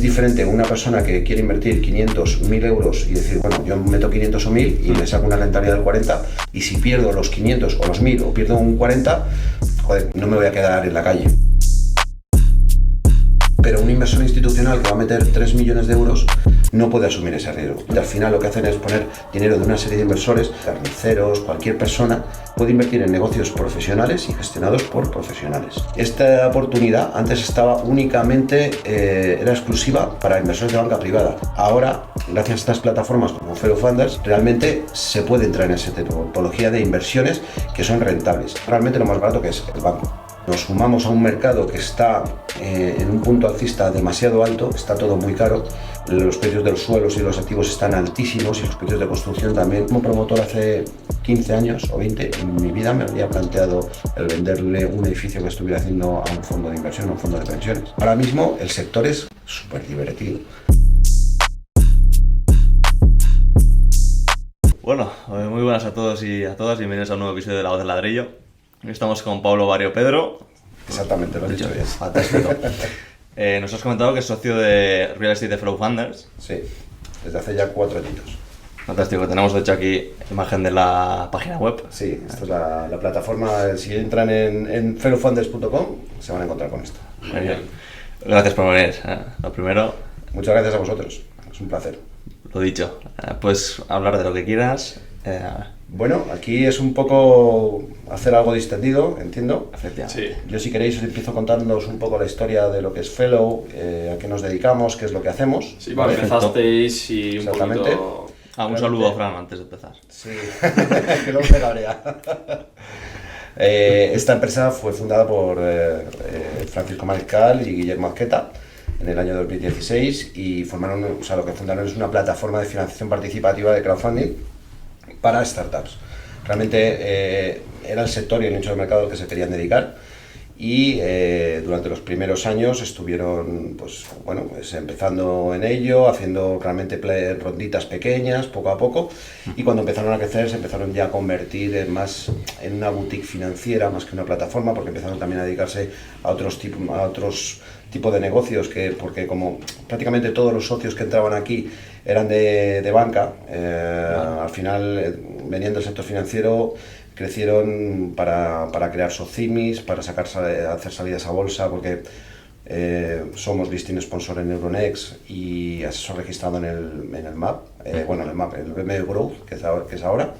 diferente una persona que quiere invertir 500, 1000 euros y decir, bueno, yo meto 500 o 1000 y me saco una rentabilidad del 40, y si pierdo los 500 o los 1000 o pierdo un 40, joder, no me voy a quedar en la calle. Pero un inversor institucional que va a meter 3 millones de euros no puede asumir ese riesgo. Y al final lo que hacen es poner dinero de una serie de inversores, carniceros, cualquier persona, puede invertir en negocios profesionales y gestionados por profesionales. Esta oportunidad antes estaba únicamente, era exclusiva para inversores de banca privada. Ahora, gracias a estas plataformas como Fellow Funders, realmente se puede entrar en esa tipología de inversiones que son rentables. Realmente lo más barato que es el banco. Nos sumamos a un mercado que está en un punto alcista demasiado alto, está todo muy caro, los precios de los suelos y los activos están altísimos y los precios de construcción también. Como promotor hace 15 años o 20, en mi vida me había planteado el venderle un edificio que estuviera haciendo a un fondo de inversión, a un fondo de pensiones. Ahora mismo el sector es súper divertido. Bueno, muy buenas a todos y a todas, bienvenidos a un nuevo episodio de La Voz del Ladrillo. Hoy estamos con Pablo Barrio Pedro. Exactamente, lo has dicho bien. Fantástico. Nos has comentado que es socio de Real Estate de Fellow Funders. Sí, desde hace ya 4 añitos. Fantástico, tenemos de hecho aquí imagen de la página web. Sí, esta es la plataforma. Si entran en fellowfunders.com se van a encontrar con esto. Genial. Gracias por venir. Lo primero, muchas gracias a vosotros, es un placer. Lo dicho, puedes hablar de lo que quieras. Bueno, aquí es un poco hacer algo distendido, entiendo. Efectivamente. Sí. Yo, si queréis, os empiezo contándoos un poco la historia de lo que es Fellow, a qué nos dedicamos, qué es lo que hacemos. Sí, vale, empezasteis y un exactamente. poquito... Un saludo a Fran antes de empezar. Sí, que no se cabrea. Esta empresa fue fundada por Francisco Mariscal y Guillermo Azqueta en el año 2016 y formaron, o sea, lo que fundaron es una plataforma de financiación participativa de crowdfunding para startups. Realmente era el sector y el nicho de mercado al que se querían dedicar y durante los primeros años estuvieron pues empezando en ello, haciendo realmente ronditas pequeñas, poco a poco, y cuando empezaron a crecer se empezaron ya a convertir en una boutique financiera más que una plataforma, porque empezaron también a dedicarse a otros tipos de negocios, porque como prácticamente todos los socios que entraban aquí eran de banca, al final venían del sector financiero, crecieron para crear socimis, para hacer salidas a bolsa, porque somos listing sponsor en Euronext y asesor registrado en el MAP, el BME Growth, que es ahora.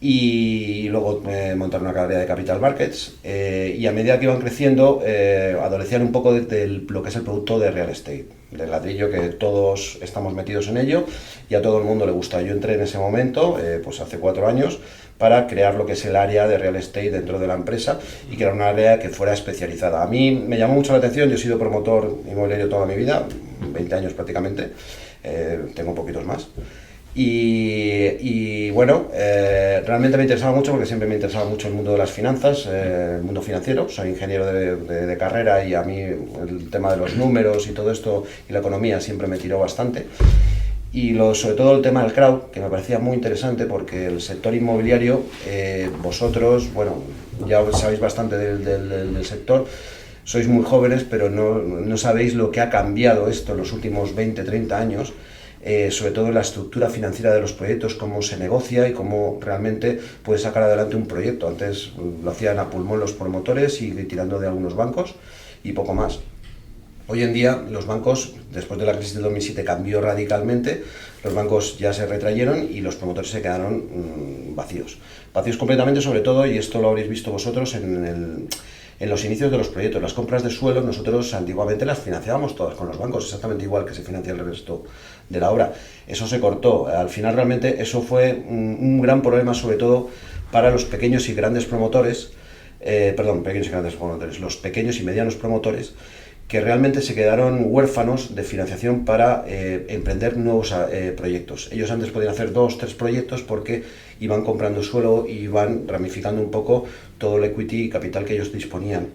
Y luego montaron una carrera de Capital Markets y a medida que iban creciendo adolecían un poco de lo que es el producto de Real Estate, del ladrillo, que todos estamos metidos en ello y a todo el mundo le gusta. Yo entré en ese momento, pues hace 4 años, para crear lo que es el área de Real Estate dentro de la empresa y crear una área que fuera especializada. A mí me llamó mucho la atención, yo he sido promotor inmobiliario toda mi vida, 20 años prácticamente, tengo poquitos más. Y bueno, realmente me interesaba mucho porque siempre me interesaba mucho el mundo de las finanzas, el mundo financiero. Soy ingeniero de carrera y a mí el tema de los números y todo esto y la economía siempre me tiró bastante. Y sobre todo el tema del crowd, que me parecía muy interesante porque el sector inmobiliario, vosotros, bueno, ya sabéis bastante del sector, sois muy jóvenes, pero no sabéis lo que ha cambiado esto en los últimos 20, 30 años. Sobre todo en la estructura financiera de los proyectos, cómo se negocia y cómo realmente puedes sacar adelante un proyecto. Antes lo hacían a pulmón los promotores y tirando de algunos bancos y poco más. Hoy en día los bancos, después de la crisis del 2007, cambió radicalmente, los bancos ya se retrayeron y los promotores se quedaron vacíos. Vacíos completamente, sobre todo, y esto lo habréis visto vosotros en los inicios de los proyectos. Las compras de suelo nosotros antiguamente las financiábamos todas con los bancos, exactamente igual que se financia el resto de la obra. Eso se cortó. Al final realmente eso fue un gran problema, sobre todo para los pequeños y grandes promotores, los pequeños y medianos promotores, que realmente se quedaron huérfanos de financiación para emprender nuevos proyectos. Ellos antes podían hacer 2, 3 proyectos porque iban comprando suelo y iban ramificando un poco todo el equity y capital que ellos disponían.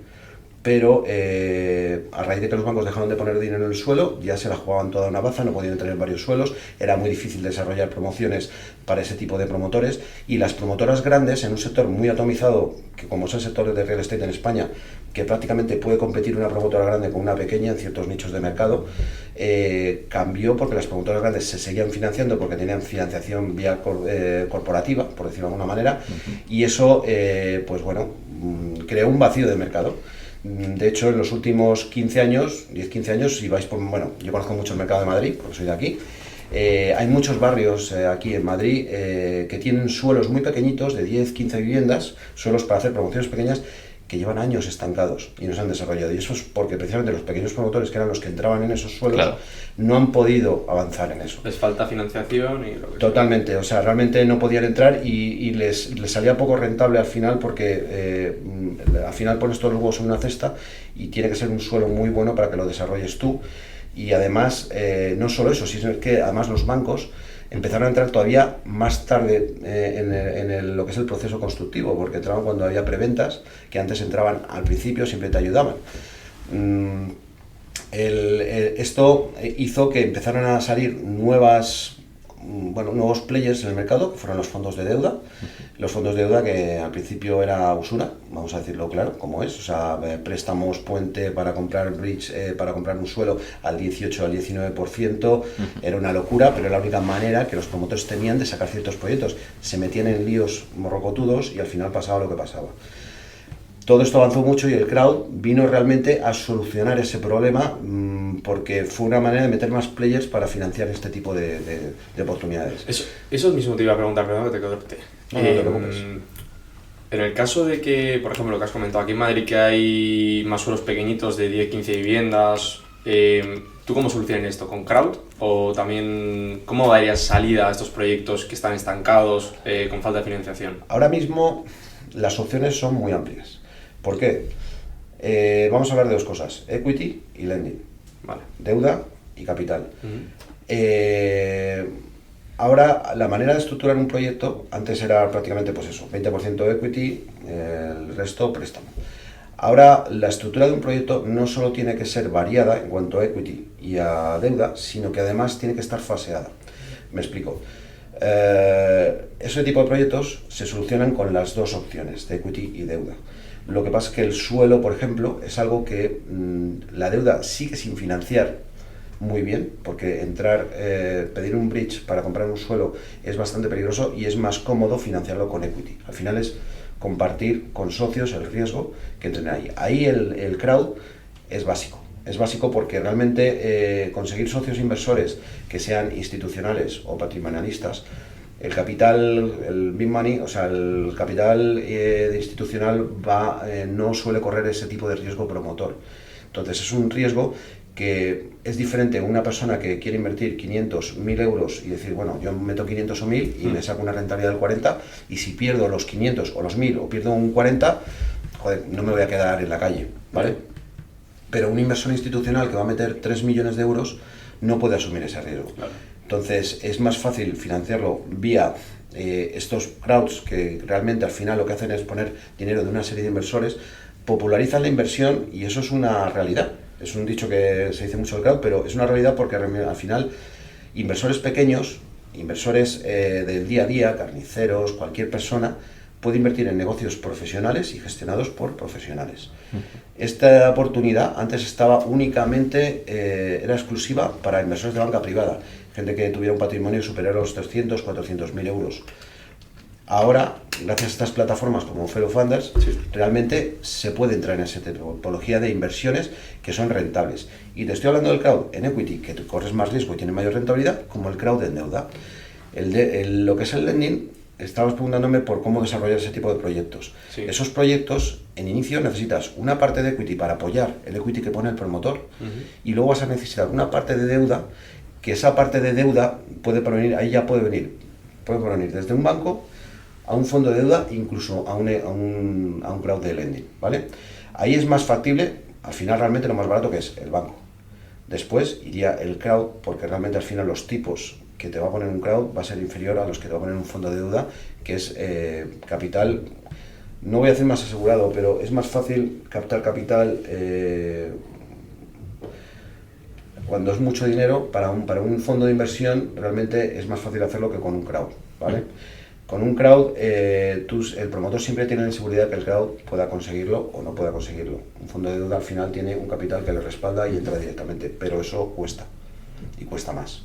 pero a raíz de que los bancos dejaron de poner dinero en el suelo, ya se la jugaban toda una baza, no podían tener varios suelos, era muy difícil desarrollar promociones para ese tipo de promotores, y las promotoras grandes, en un sector muy atomizado, que como es el sector de real estate en España, que prácticamente puede competir una promotora grande con una pequeña en ciertos nichos de mercado, cambió porque las promotoras grandes se seguían financiando porque tenían financiación vía corporativa, por decirlo de alguna manera, y eso, pues bueno, creó un vacío de mercado. De hecho, en los últimos 15 años, 10-15 años, si vais por, bueno, yo conozco mucho el mercado de Madrid, porque soy de aquí, hay muchos barrios aquí en Madrid que tienen suelos muy pequeñitos, de 10-15 viviendas, suelos para hacer promociones pequeñas, que llevan años estancados y no se han desarrollado. Y eso es porque precisamente los pequeños promotores, que eran los que entraban en esos suelos, claro, no han podido avanzar en eso. Les falta financiación y lo que Totalmente, o sea, realmente no podían entrar y les salía poco rentable al final, porque al final pones todos los huevos en una cesta y tiene que ser un suelo muy bueno para que lo desarrolles tú. Y además, no solo eso, sino que además los bancos empezaron a entrar todavía más tarde en lo que es el proceso constructivo, porque entraban cuando había preventas, que antes entraban al principio, siempre te ayudaban. Esto hizo que empezaran a salir nuevos players en el mercado, que fueron los fondos de deuda. Los fondos de deuda, que al principio era usura, vamos a decirlo claro, como es, o sea, préstamos puente para comprar bridge, para comprar un suelo al 18 al 19%, era una locura, pero era la única manera que los promotores tenían de sacar ciertos proyectos. Se metían en líos morrocotudos y al final pasaba lo que pasaba. Todo esto avanzó mucho y el crowd vino realmente a solucionar ese problema, porque fue una manera de meter más players para financiar este tipo de oportunidades. Eso mismo te iba a preguntar, perdón que te corte. No te preocupes. En el caso de que, por ejemplo, lo que has comentado aquí en Madrid, que hay más suelos pequeñitos de 10-15 viviendas, ¿tú cómo solucionas esto? ¿Con crowd? ¿O también cómo darías salida a estos proyectos que están estancados con falta de financiación? Ahora mismo las opciones son muy amplias. ¿Por qué? Vamos a hablar de dos cosas: equity y lending. Vale. Deuda y capital. Ahora, la manera de estructurar un proyecto, antes era prácticamente pues eso, 20% equity, el resto préstamo. Ahora, la estructura de un proyecto no solo tiene que ser variada en cuanto a equity y a deuda, sino que además tiene que estar faseada. Me explico. Ese tipo de proyectos se solucionan con las dos opciones, de equity y deuda. Lo que pasa es que el suelo, por ejemplo, es algo que la deuda sigue sin financiar muy bien, porque pedir un bridge para comprar un suelo es bastante peligroso y es más cómodo financiarlo con equity. Al final es compartir con socios el riesgo que entren ahí. Ahí el crowd es básico. Es básico porque realmente conseguir socios inversores que sean institucionales o patrimonialistas, el capital, el big money, o sea, el capital institucional no suele correr ese tipo de riesgo promotor. Entonces es un riesgo que es diferente a una persona que quiere invertir 500, 1000 euros y decir, bueno, yo meto 500 o 1000 y me saco una rentabilidad del 40, y si pierdo los 500 o los 1000 o pierdo un 40, joder, no me voy a quedar en la calle, ¿vale? Pero un inversor institucional que va a meter 3 millones de euros no puede asumir ese riesgo. Claro. Entonces es más fácil financiarlo vía estos crowds, que realmente al final lo que hacen es poner dinero de una serie de inversores, popularizan la inversión, y eso es una realidad. Es un dicho que se dice mucho del crowd, pero es una realidad porque al final inversores pequeños, inversores del día a día, carniceros, cualquier persona, puede invertir en negocios profesionales y gestionados por profesionales. Esta oportunidad antes estaba únicamente, era exclusiva para inversores de banca privada, gente que tuviera un patrimonio superior a los 300, 400 mil euros. Ahora, gracias a estas plataformas como Fellow Funders, realmente se puede entrar en esa tipología de inversiones que son rentables. Y te estoy hablando del crowd en equity, que corres más riesgo y tiene mayor rentabilidad, como el crowd en deuda. Lo que es el lending, estabas preguntándome por cómo desarrollar ese tipo de proyectos. Sí. Esos proyectos, en inicio necesitas una parte de equity para apoyar el equity que pone el promotor, y luego vas a necesitar una parte de deuda, que esa parte de deuda puede provenir desde un banco a un fondo de deuda, incluso a un crowd de lending, ¿vale? Ahí es más factible, al final realmente lo más barato que es el banco. Después iría el crowd, porque realmente al final los tipos que te va a poner un crowd va a ser inferior a los que te va a poner un fondo de deuda, que es capital no voy a decir más asegurado, pero es más fácil captar capital cuando es mucho dinero. Para un fondo de inversión realmente es más fácil hacerlo que con un crowd, ¿vale? Con un crowd, el promotor siempre tiene la seguridad que el crowd pueda conseguirlo o no pueda conseguirlo. Un fondo de deuda al final tiene un capital que le respalda y entra directamente, pero eso cuesta, y cuesta más.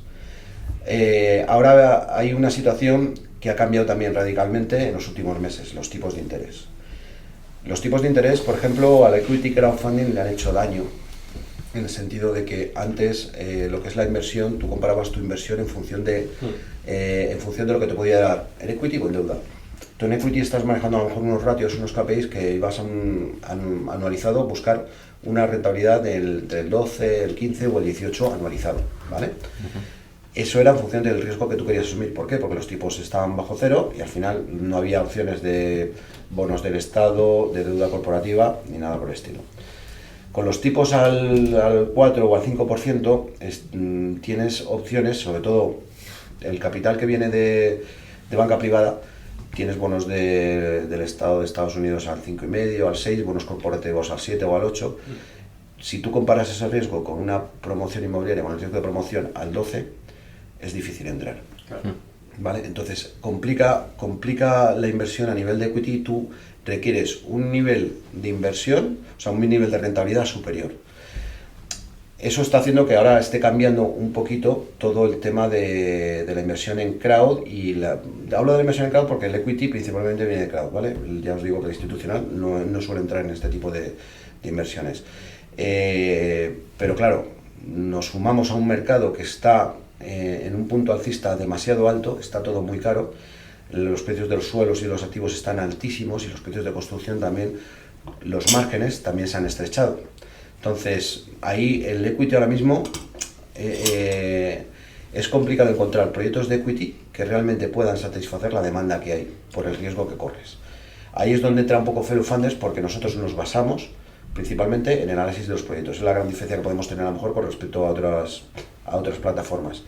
Ahora hay una situación que ha cambiado también radicalmente en los últimos meses, los tipos de interés. Los tipos de interés, por ejemplo, al equity crowdfunding le han hecho daño, en el sentido de que antes lo que es la inversión, tú comparabas tu inversión en función de lo que te podía dar en equity o en deuda. Tú en equity estás manejando a lo mejor unos ratios, unos KPIs que ibas anualizado, buscar una rentabilidad del 12, el 15 o el 18 anualizado, ¿vale? Eso era en función del riesgo que tú querías asumir. ¿Por qué? Porque los tipos estaban bajo cero y al final no había opciones de bonos del Estado, de deuda corporativa, ni nada por el estilo. Con los tipos al 4 o al 5% tienes opciones, sobre todo el capital que viene de banca privada, tienes bonos del Estado de Estados Unidos al 5,5, al 6, bonos corporativos al 7 o al 8. Si tú comparas ese riesgo con una promoción inmobiliaria, con el riesgo de promoción al 12, es difícil entrar. Claro. ¿Vale? Entonces complica la inversión a nivel de equity. Tú requieres un nivel de inversión, o sea, un nivel de rentabilidad superior. Eso está haciendo que ahora esté cambiando un poquito todo el tema de la inversión en crowd. Hablo de la inversión en crowd porque el equity principalmente viene de crowd, ¿vale? Ya os digo que el institucional no suele entrar en este tipo de inversiones. Pero claro, nos sumamos a un mercado que está en un punto alcista demasiado alto, está todo muy caro, los precios de los suelos y los activos están altísimos y los precios de construcción también, los márgenes también se han estrechado. Entonces, ahí el equity ahora mismo es complicado encontrar proyectos de equity que realmente puedan satisfacer la demanda que hay por el riesgo que corres. Ahí es donde entra un poco Fellow Funders, porque nosotros nos basamos principalmente en el análisis de los proyectos. Es la gran diferencia que podemos tener a lo mejor con respecto a otras plataformas.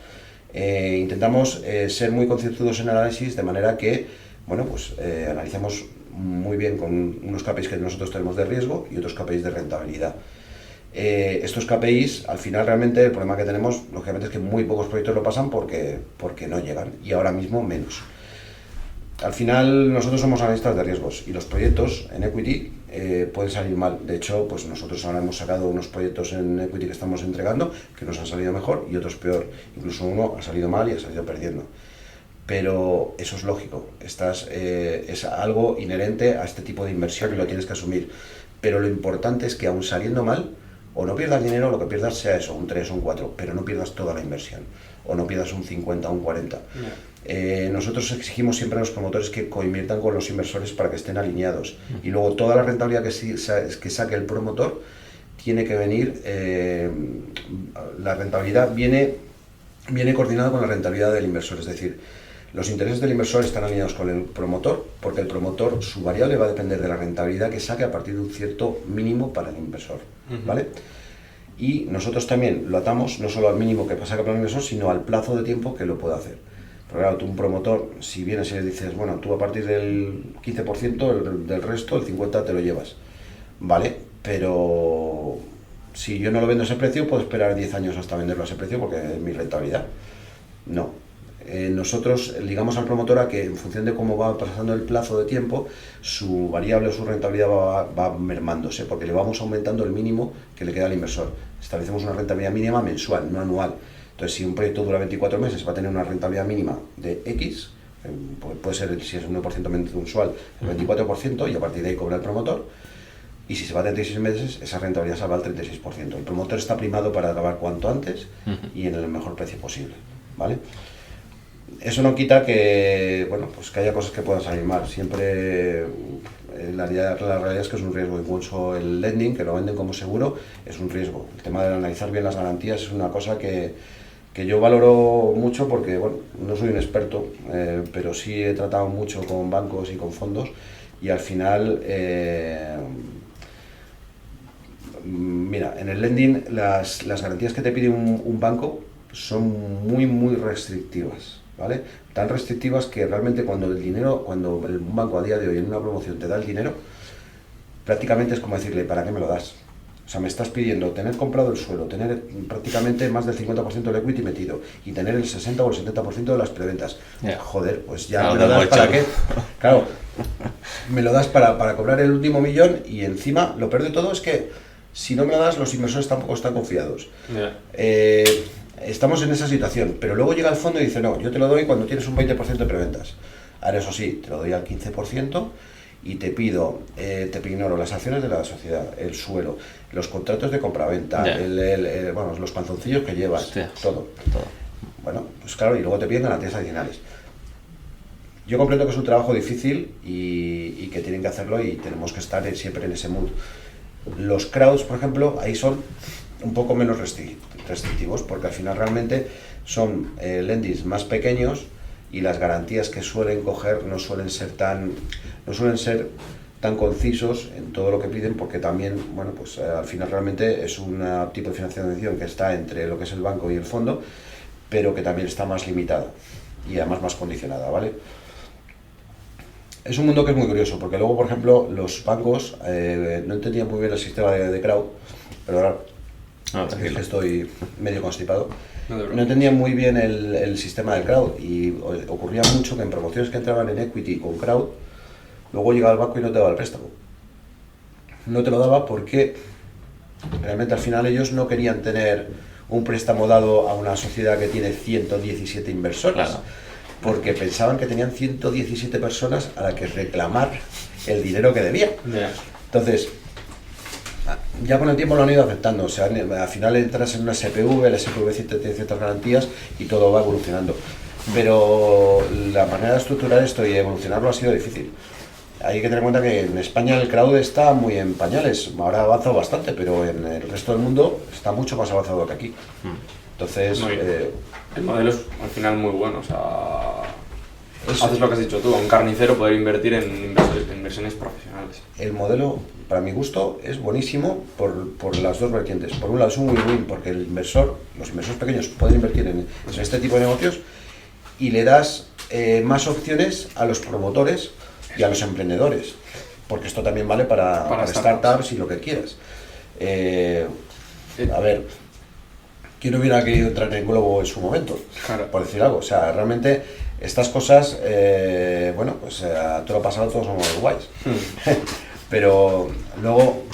Intentamos ser muy concienzudos en el análisis, de manera que, bueno, pues analicemos muy bien con unos KPIs que nosotros tenemos de riesgo y otros KPIs de rentabilidad. Estos KPIs, al final realmente el problema que tenemos, lógicamente, es que muy pocos proyectos lo pasan porque no llegan, y ahora mismo menos. Al final nosotros somos analistas de riesgos y los proyectos en equity pueden salir mal. De hecho, pues nosotros ahora hemos sacado unos proyectos en equity que estamos entregando que nos han salido mejor y otros peor. Incluso uno ha salido mal y ha salido perdiendo. Pero eso es lógico, es algo inherente a este tipo de inversión y lo tienes que asumir. Pero lo importante es que aun saliendo mal, o no pierdas dinero, lo que pierdas sea eso, un 3 o un 4, pero no pierdas toda la inversión, o no pierdas un 50 o un 40. Nosotros exigimos siempre a los promotores que coinviertan con los inversores para que estén alineados, y luego toda la rentabilidad que saque el promotor tiene que venir, la rentabilidad viene coordinada con la rentabilidad del inversor, es decir, los intereses del inversor están alineados con el promotor, porque el promotor, su variable va a depender de la rentabilidad que saque a partir de un cierto mínimo para el inversor, ¿vale? Y nosotros también lo atamos no solo al mínimo que saca para el inversor, sino al plazo de tiempo que lo puede hacer. Pero claro, tú un promotor, si vienes y le dices, bueno, tú a partir del 15%, del resto, el 50% te lo llevas, ¿vale? Pero si yo no lo vendo a ese precio, puedo esperar 10 años hasta venderlo a ese precio porque es mi rentabilidad. No. Nosotros digamos al promotor a que en función de cómo va pasando el plazo de tiempo, su variable o su rentabilidad va mermándose, porque le vamos aumentando el mínimo que le queda al inversor. Establecemos una rentabilidad mínima mensual, no anual. Entonces, si un proyecto dura 24 meses, va a tener una rentabilidad mínima de X, puede ser, si es un 1% mensual, el 24%, y a partir de ahí cobra el promotor. Y si se va a 36 meses, esa rentabilidad salva al 36%. El promotor está primado para acabar cuanto antes y en el mejor precio posible, ¿vale? Eso no quita que, bueno, pues que haya cosas que puedan salir mal. Siempre la realidad es que es un riesgo. Incluso el lending, que lo venden como seguro, es un riesgo. El tema de analizar bien las garantías es una cosa que yo valoro mucho porque, bueno, no soy un experto, pero sí he tratado mucho con bancos y con fondos, y al final, mira, en el lending las garantías que te pide un banco son muy restrictivas. ¿vale? Tan restrictivas que realmente cuando el banco a día de hoy en una promoción te da el dinero, prácticamente es como decirle, ¿para qué me lo das? O sea, me estás pidiendo tener comprado el suelo, tener prácticamente más del 50% del equity metido y tener el 60 o el 70% de las preventas. Joder, pues ya Claro, me lo das para echarlo. qué. Claro, me lo das para cobrar el último millón y encima lo peor de todo es que si no me lo das, los inversores tampoco están confiados. Estamos en esa situación, pero luego llega el fondo y dice, no, yo te lo doy cuando tienes un 20% de preventas. Ahora eso sí, te lo doy al 15% y te ignoro las acciones de la sociedad, el suelo, los contratos de compraventa, bueno, los panzoncillos que llevas, Hostia. todo. Bueno, pues claro, y luego te piden garantías adicionales. Yo comprendo que es un trabajo difícil y que tienen que hacerlo y tenemos que estar siempre en ese mood. Los crowds, por ejemplo, ahí son un poco menos restrictivos porque al final realmente son lendings más pequeños y las garantías que suelen coger no suelen ser tan concisos en todo lo que piden porque también, bueno, pues al final realmente es un tipo de financiación que está entre lo que es el banco y el fondo, pero que también está más limitada y además más condicionada, ¿vale? Es un mundo que es muy curioso, porque luego, por ejemplo, los bancos no entendían muy bien el sistema de crowd, pero ahora es que estoy medio constipado. No entendían muy bien el sistema del crowd y ocurría mucho que en promociones que entraban en equity con crowd, luego llegaba el banco y no te daba el préstamo. No te lo daba porque realmente al final ellos no querían tener un préstamo dado a una sociedad que tiene 117 inversores. Claro. Porque pensaban que tenían 117 personas a las que reclamar el dinero que debían. Entonces, ya con el tiempo lo han ido aceptando. O sea, al final entras en una SPV, el SPV tiene ciertas garantías y todo va evolucionando. Pero la manera de estructurar esto y evolucionarlo ha sido difícil. Hay que tener en cuenta que en España el crowd está muy en pañales. Ahora ha avanzado bastante, pero en el resto del mundo está mucho más avanzado que aquí. Entonces... el modelo es al final muy bueno, o sea, haces lo que has dicho tú, a un carnicero poder invertir en inversiones profesionales. El modelo, para mi gusto, es buenísimo por las dos vertientes. Por un lado es un win-win porque los inversores pequeños pueden invertir en este tipo de negocios y le das más opciones a los promotores y a los emprendedores, porque esto también vale para startups y lo que quieras. A ver... ¿Quién hubiera querido entrar en Globo en su momento? Claro. Por decir algo. O sea, realmente estas cosas, bueno, pues a todo lo pasado todos somos guays. Pero luego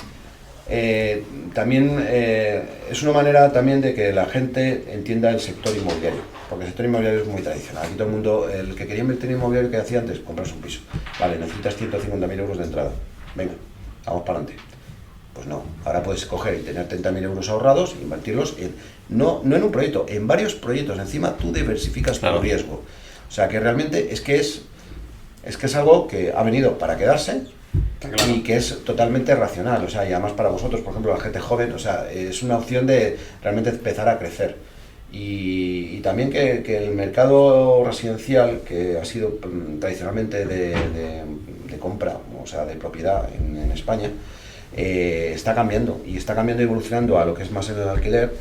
también es una manera también de que la gente entienda el sector inmobiliario. Porque el sector inmobiliario es muy tradicional. Aquí todo el mundo, el que quería invertir en inmobiliario, ¿qué hacía antes? Comprarse un piso. Vale, necesitas 150.000 euros de entrada. Venga, vamos para adelante. Pues no, ahora puedes coger y tener 30.000 euros ahorrados e invertirlos no en un proyecto, en varios proyectos. Encima tú diversificas tu riesgo. O sea que realmente es que es algo que ha venido para quedarse y que es totalmente racional. O sea, y además para vosotros, por ejemplo, la gente joven, o sea, es una opción de realmente empezar a crecer. Y también que el mercado residencial, que ha sido tradicionalmente de compra, o sea, de propiedad en España, está cambiando y evolucionando a lo que es más en el alquiler.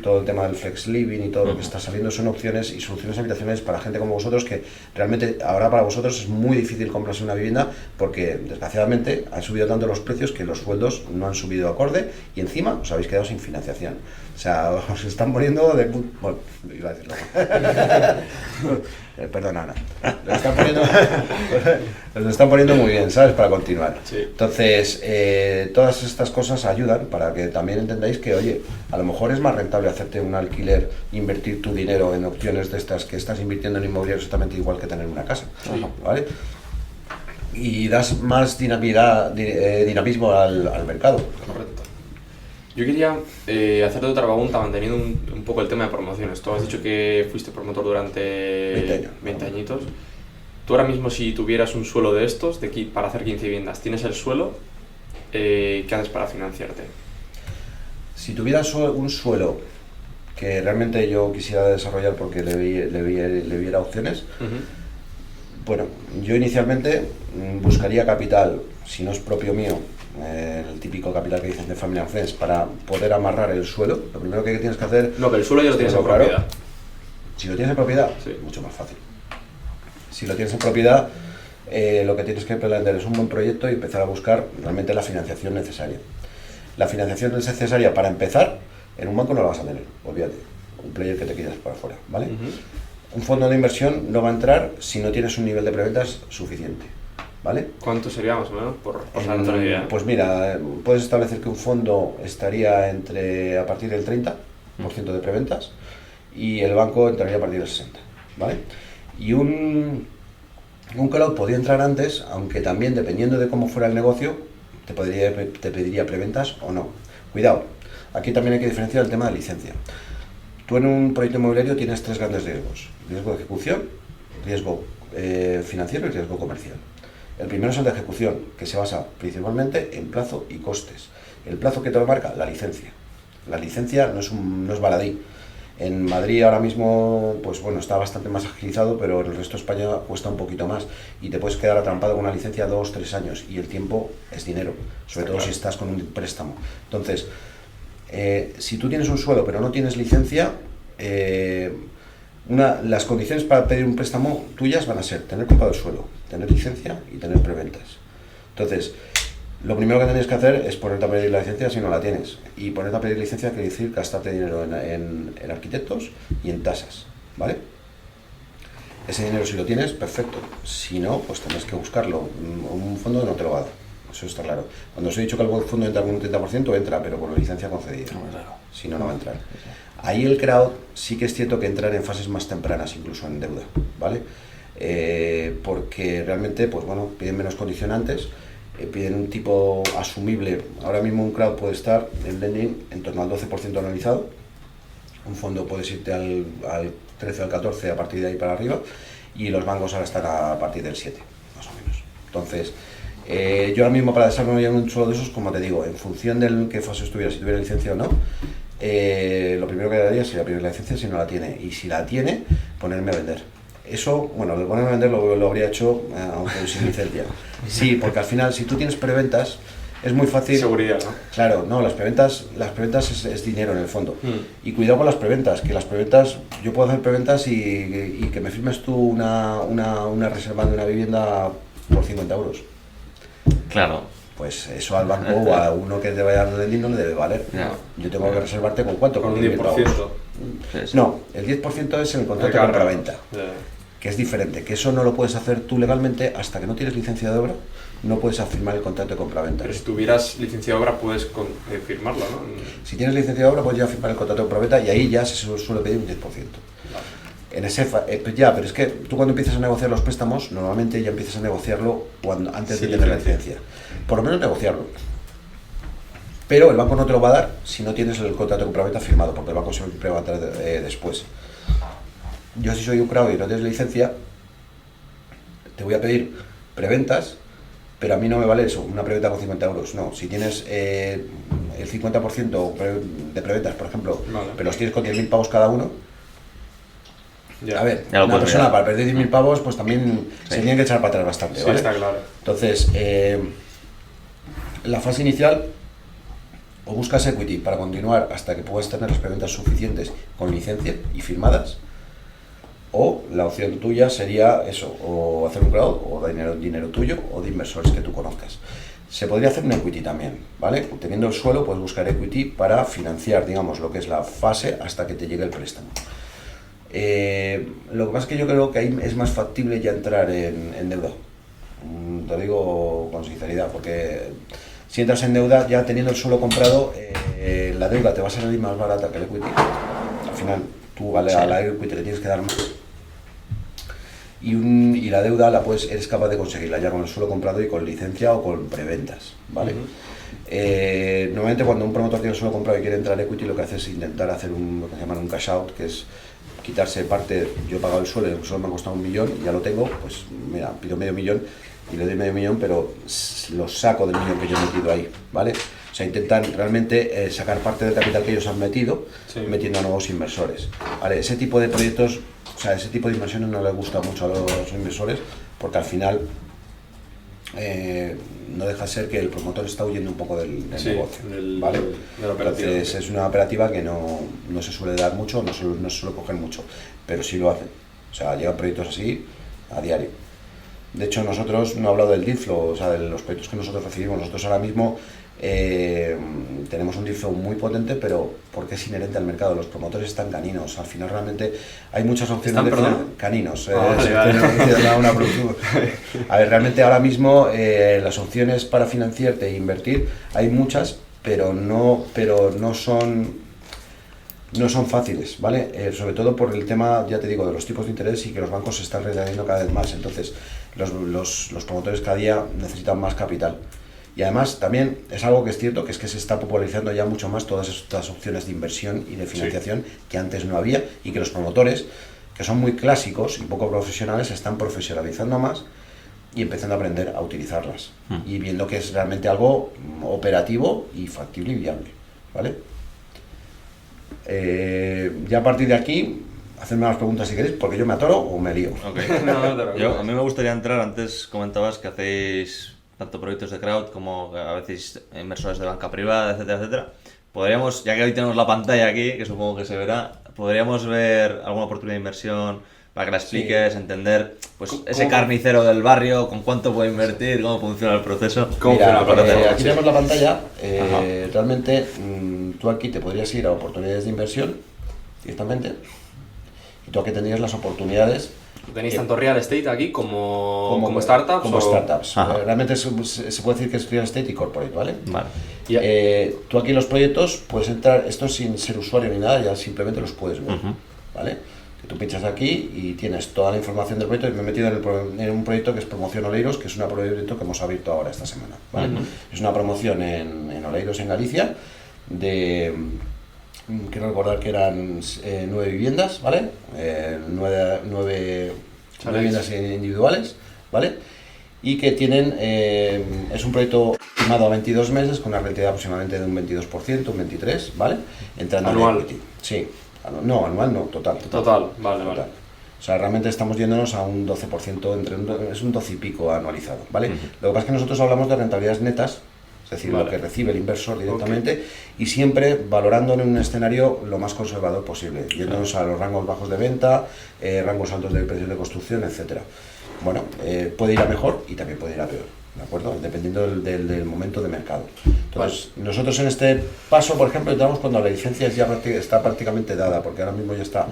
Todo el tema del flex living y todo lo que está saliendo son opciones y soluciones habitacionales para gente como vosotros, que realmente ahora para vosotros es muy difícil comprarse una vivienda porque desgraciadamente han subido tanto los precios que los sueldos no han subido acorde y encima os habéis quedado sin financiación. O sea, os están poniendo de... Bueno, iba a decirlo. Perdona, Ana. Lo están poniendo muy bien, ¿sabes? Para continuar. Sí. Entonces, todas estas cosas ayudan para que también entendáis que, oye, a lo mejor es más rentable hacerte un alquiler, invertir tu dinero en opciones de estas que estás invirtiendo en inmobiliario exactamente igual que tener una casa. Sí. ¿Vale? Y das más dinamismo al mercado. Correcto. Yo quería hacerte otra pregunta manteniendo un poco el tema de promociones. Tú has dicho que fuiste promotor durante 20 añitos. Tú ahora mismo, si tuvieras un suelo de estos para hacer 15 viviendas, ¿tienes el suelo? ¿Qué haces para financiarte? Si tuvieras un suelo que realmente yo quisiera desarrollar porque le viera opciones, bueno, yo inicialmente buscaría capital, si no es propio mío, el típico capital que dicen de Family and Friends, para poder amarrar el suelo. Lo primero que tienes que hacer... No, pero el suelo ya lo tienes en propiedad. Si lo tienes en propiedad, Sí. mucho más fácil. Si lo tienes en propiedad, lo que tienes que plantear es un buen proyecto y empezar a buscar realmente la financiación necesaria. La financiación necesaria para empezar, en un banco no la vas a tener, olvídate. Un player que te quieras para afuera, ¿vale? Un fondo de inversión no va a entrar si no tienes un nivel de preventas suficiente, ¿vale? ¿Cuánto sería más o menos? Por darnos una idea. Pues mira, puedes establecer que un fondo estaría a partir del 30% de preventas y el banco entraría a partir del 60%, ¿vale? Y un crowd podría entrar antes, aunque también dependiendo de cómo fuera el negocio, te pediría preventas o no. Cuidado, aquí también hay que diferenciar el tema de licencia. Tú en un proyecto inmobiliario tienes 3 grandes riesgos: riesgo de ejecución, riesgo financiero y riesgo comercial. El primero es el de ejecución, que se basa principalmente en plazo y costes. El plazo que te lo marca, la licencia. La licencia no es baladí. En Madrid ahora mismo, pues bueno, está bastante más agilizado, pero en el resto de España cuesta un poquito más y te puedes quedar atrampado con una licencia 2-3 años y el tiempo es dinero, sobre todo si estás con un préstamo. Entonces, si tú tienes un suelo pero no tienes licencia, las condiciones para pedir un préstamo tuyas van a ser tener comprado el suelo, tener licencia y tener preventas. Entonces, lo primero que tenéis que hacer es ponerte a pedir la licencia si no la tienes. Y ponerte a pedir licencia quiere decir gastarte dinero en arquitectos y en tasas, ¿vale? Ese dinero si lo tienes, perfecto. Si no, pues tendrás que buscarlo. Un fondo no te lo va a dar, eso está claro. Cuando os he dicho que el fondo entra con un 30%, entra, pero con la licencia concedida. Si no, no va a entrar. Ahí el crowd sí que es cierto que entrar en fases más tempranas, incluso en deuda, ¿vale? Porque realmente, pues bueno, piden menos condicionantes, piden un tipo asumible. Ahora mismo un crowd puede estar en lending en torno al 12% anualizado, un fondo puedes irte al 13 o al 14 a partir de ahí para arriba, y los bancos ahora están a partir del 7, más o menos. Entonces, yo ahora mismo para desarrollar un suelo de esos, como te digo, en función de en qué fase estuviera, si tuviera licencia o no, lo primero que haría sería pedir la licencia si no la tiene, y si la tiene, ponerme a vender. Eso, bueno, el ponerme a vender lo habría hecho aunque sin licencia. Sí, porque al final, si tú tienes preventas, es muy fácil. Seguridad, ¿no? Claro, no, las preventas es dinero en el fondo. Y cuidado con las preventas, que las preventas, yo puedo hacer preventas y que me firmes tú una reserva de una vivienda por 50 euros. Claro. Pues eso al banco o a uno que te vaya a dar lending no le debe valer. Yo tengo que reservarte con cuánto, Con un 10.000 pavos. 10%. No, el 10% es en el contrato de Claro, compraventa, que es diferente, que eso no lo puedes hacer tú legalmente hasta que no tienes licencia de obra, no puedes firmar el contrato de compraventa. Pero si tuvieras licencia de obra puedes firmarlo, ¿no? Si tienes licencia de obra puedes ya firmar el contrato de compraventa y ahí ya se suele pedir un 10%. En ese pero es que tú cuando empiezas a negociar los préstamos, normalmente ya empiezas a negociarlo antes de tener la licencia. Por lo menos negociarlo. Pero el banco no te lo va a dar si no tienes el contrato de compraventa firmado, porque el banco siempre va a entrar después. Yo, si soy un crowd y no tienes licencia, te voy a pedir preventas, pero a mí no me vale eso, una preventa con 50 euros. No, si tienes el 50% de preventas, por ejemplo, Vale. pero los tienes con 10.000 pavos cada uno. Ya. A ver, Ya lo una puedes persona mirar. para perder 10.000 pavos, pues también se tiene que echar para atrás bastante, Sí, ¿vale? está claro. Entonces, la fase inicial, o buscas equity para continuar hasta que puedas tener las preventas suficientes con licencia y firmadas, o la opción tuya sería eso, o hacer un crowd, o dinero tuyo, o de inversores que tú conozcas. Se podría hacer un equity también, ¿vale? Teniendo el suelo, puedes buscar equity para financiar, digamos, lo que es la fase hasta que te llegue el préstamo. Lo que pasa es que yo creo que ahí es más factible ya entrar en deuda. Te digo con sinceridad, porque si entras en deuda, ya teniendo el suelo comprado, la deuda te va a salir más barata que el equity. Al final, tú a la equity le tienes que dar más. Y la deuda eres capaz de conseguirla ya con el suelo comprado y con licencia o con preventas, ¿vale? Normalmente cuando un promotor tiene el suelo comprado y quiere entrar en equity, lo que hace es intentar hacer lo que se llama un cash out, que es quitarse parte. Yo he pagado el suelo me ha costado 1 millón, ya lo tengo, pues mira, pido medio millón y le doy medio millón, pero lo saco del millón que yo he metido ahí, ¿vale? O sea, intentan realmente sacar parte del capital que ellos han metido, Sí. metiendo a nuevos inversores, ¿vale? Ese tipo de proyectos, o sea, ese tipo de inversiones no les gusta mucho a los inversores, porque al final no deja de ser que el promotor está huyendo un poco del Sí, negocio, del- ¿vale? de la operativa. Entonces es una operativa que no se suele dar mucho, no se suele coger mucho, pero sí lo hacen. O sea, llegan proyectos así a diario. De hecho, nosotros, no he hablado del deal flow, o sea, de los proyectos que nosotros recibimos. Nosotros ahora mismo tenemos un deal flow muy potente, pero porque es inherente al mercado. Los promotores están caninos. Al final, realmente, hay muchas opciones ¿Están, perdón? caninos. Vale, vale. A ver, realmente ahora mismo las opciones para financiarte e invertir hay muchas, pero no son fáciles, ¿vale? Sobre todo por el tema, ya te digo, de los tipos de interés y que los bancos se están retrayendo cada vez más. Entonces, los promotores cada día necesitan más capital. Y además, también es algo que es cierto, que es que se está popularizando ya mucho más todas estas opciones de inversión y de financiación que antes no había, y que los promotores, que son muy clásicos y poco profesionales, se están profesionalizando más y empezando a aprender a utilizarlas. Y viendo que es realmente algo operativo y factible y viable, ¿vale? Ya a partir de aquí, hacerme más preguntas si queréis, porque yo me atoro o me lío. Ok. No, no te preocupes. A mí me gustaría entrar, antes comentabas que hacéis tanto proyectos de crowd como a veces inversores de banca privada, etcétera, etcétera. Podríamos, ya que hoy tenemos la pantalla aquí, que supongo que se verá, podríamos ver alguna oportunidad de inversión para que la expliques, entender pues ese carnicero del barrio, con cuánto puede invertir, cómo funciona el proceso. ¿Cómo Mira, funciona la aquí tenemos la pantalla. Ajá. Realmente tú aquí te podrías ir a oportunidades de inversión directamente, y tú aquí tendrías las oportunidades ¿Tenéis tanto real estate aquí como startups? como startups. Ajá. Realmente se puede decir que es real estate y corporate, ¿vale? Vale. Y- Tú aquí en los proyectos puedes entrar, esto sin ser usuario ni nada, ya simplemente los puedes ver, Ujú. ¿vale? Que tú pinchas aquí y tienes toda la información del proyecto. Y me he metido en un proyecto que es Promoción Oleiros, que es un proyecto que hemos abierto ahora esta semana, ¿vale? Es una promoción en Oleiros, en Galicia, de... Quiero recordar que eran 9 viviendas, ¿vale? 9 viviendas individuales, ¿vale? Y que tienen, es un proyecto firmado a 22 meses con una rentabilidad aproximadamente de un 22%, un 23%, ¿vale? Entrando ¿Anual? en equity. Sí, no, anual no, total. Total, vale, vale. O sea, realmente estamos yéndonos a un 12%, es un 12 y pico anualizado, ¿vale? Lo que pasa es que nosotros hablamos de rentabilidades netas, es decir, Vale. lo que recibe el inversor directamente, y siempre valorando en un escenario lo más conservador posible, yéndonos a los rangos bajos de venta, rangos altos del precio de construcción, etcétera. Bueno, puede ir a mejor y también puede ir a peor, ¿de acuerdo? Dependiendo del momento de mercado. Entonces, nosotros en este paso, por ejemplo, entramos cuando la licencia ya está prácticamente dada, porque ahora mismo ya está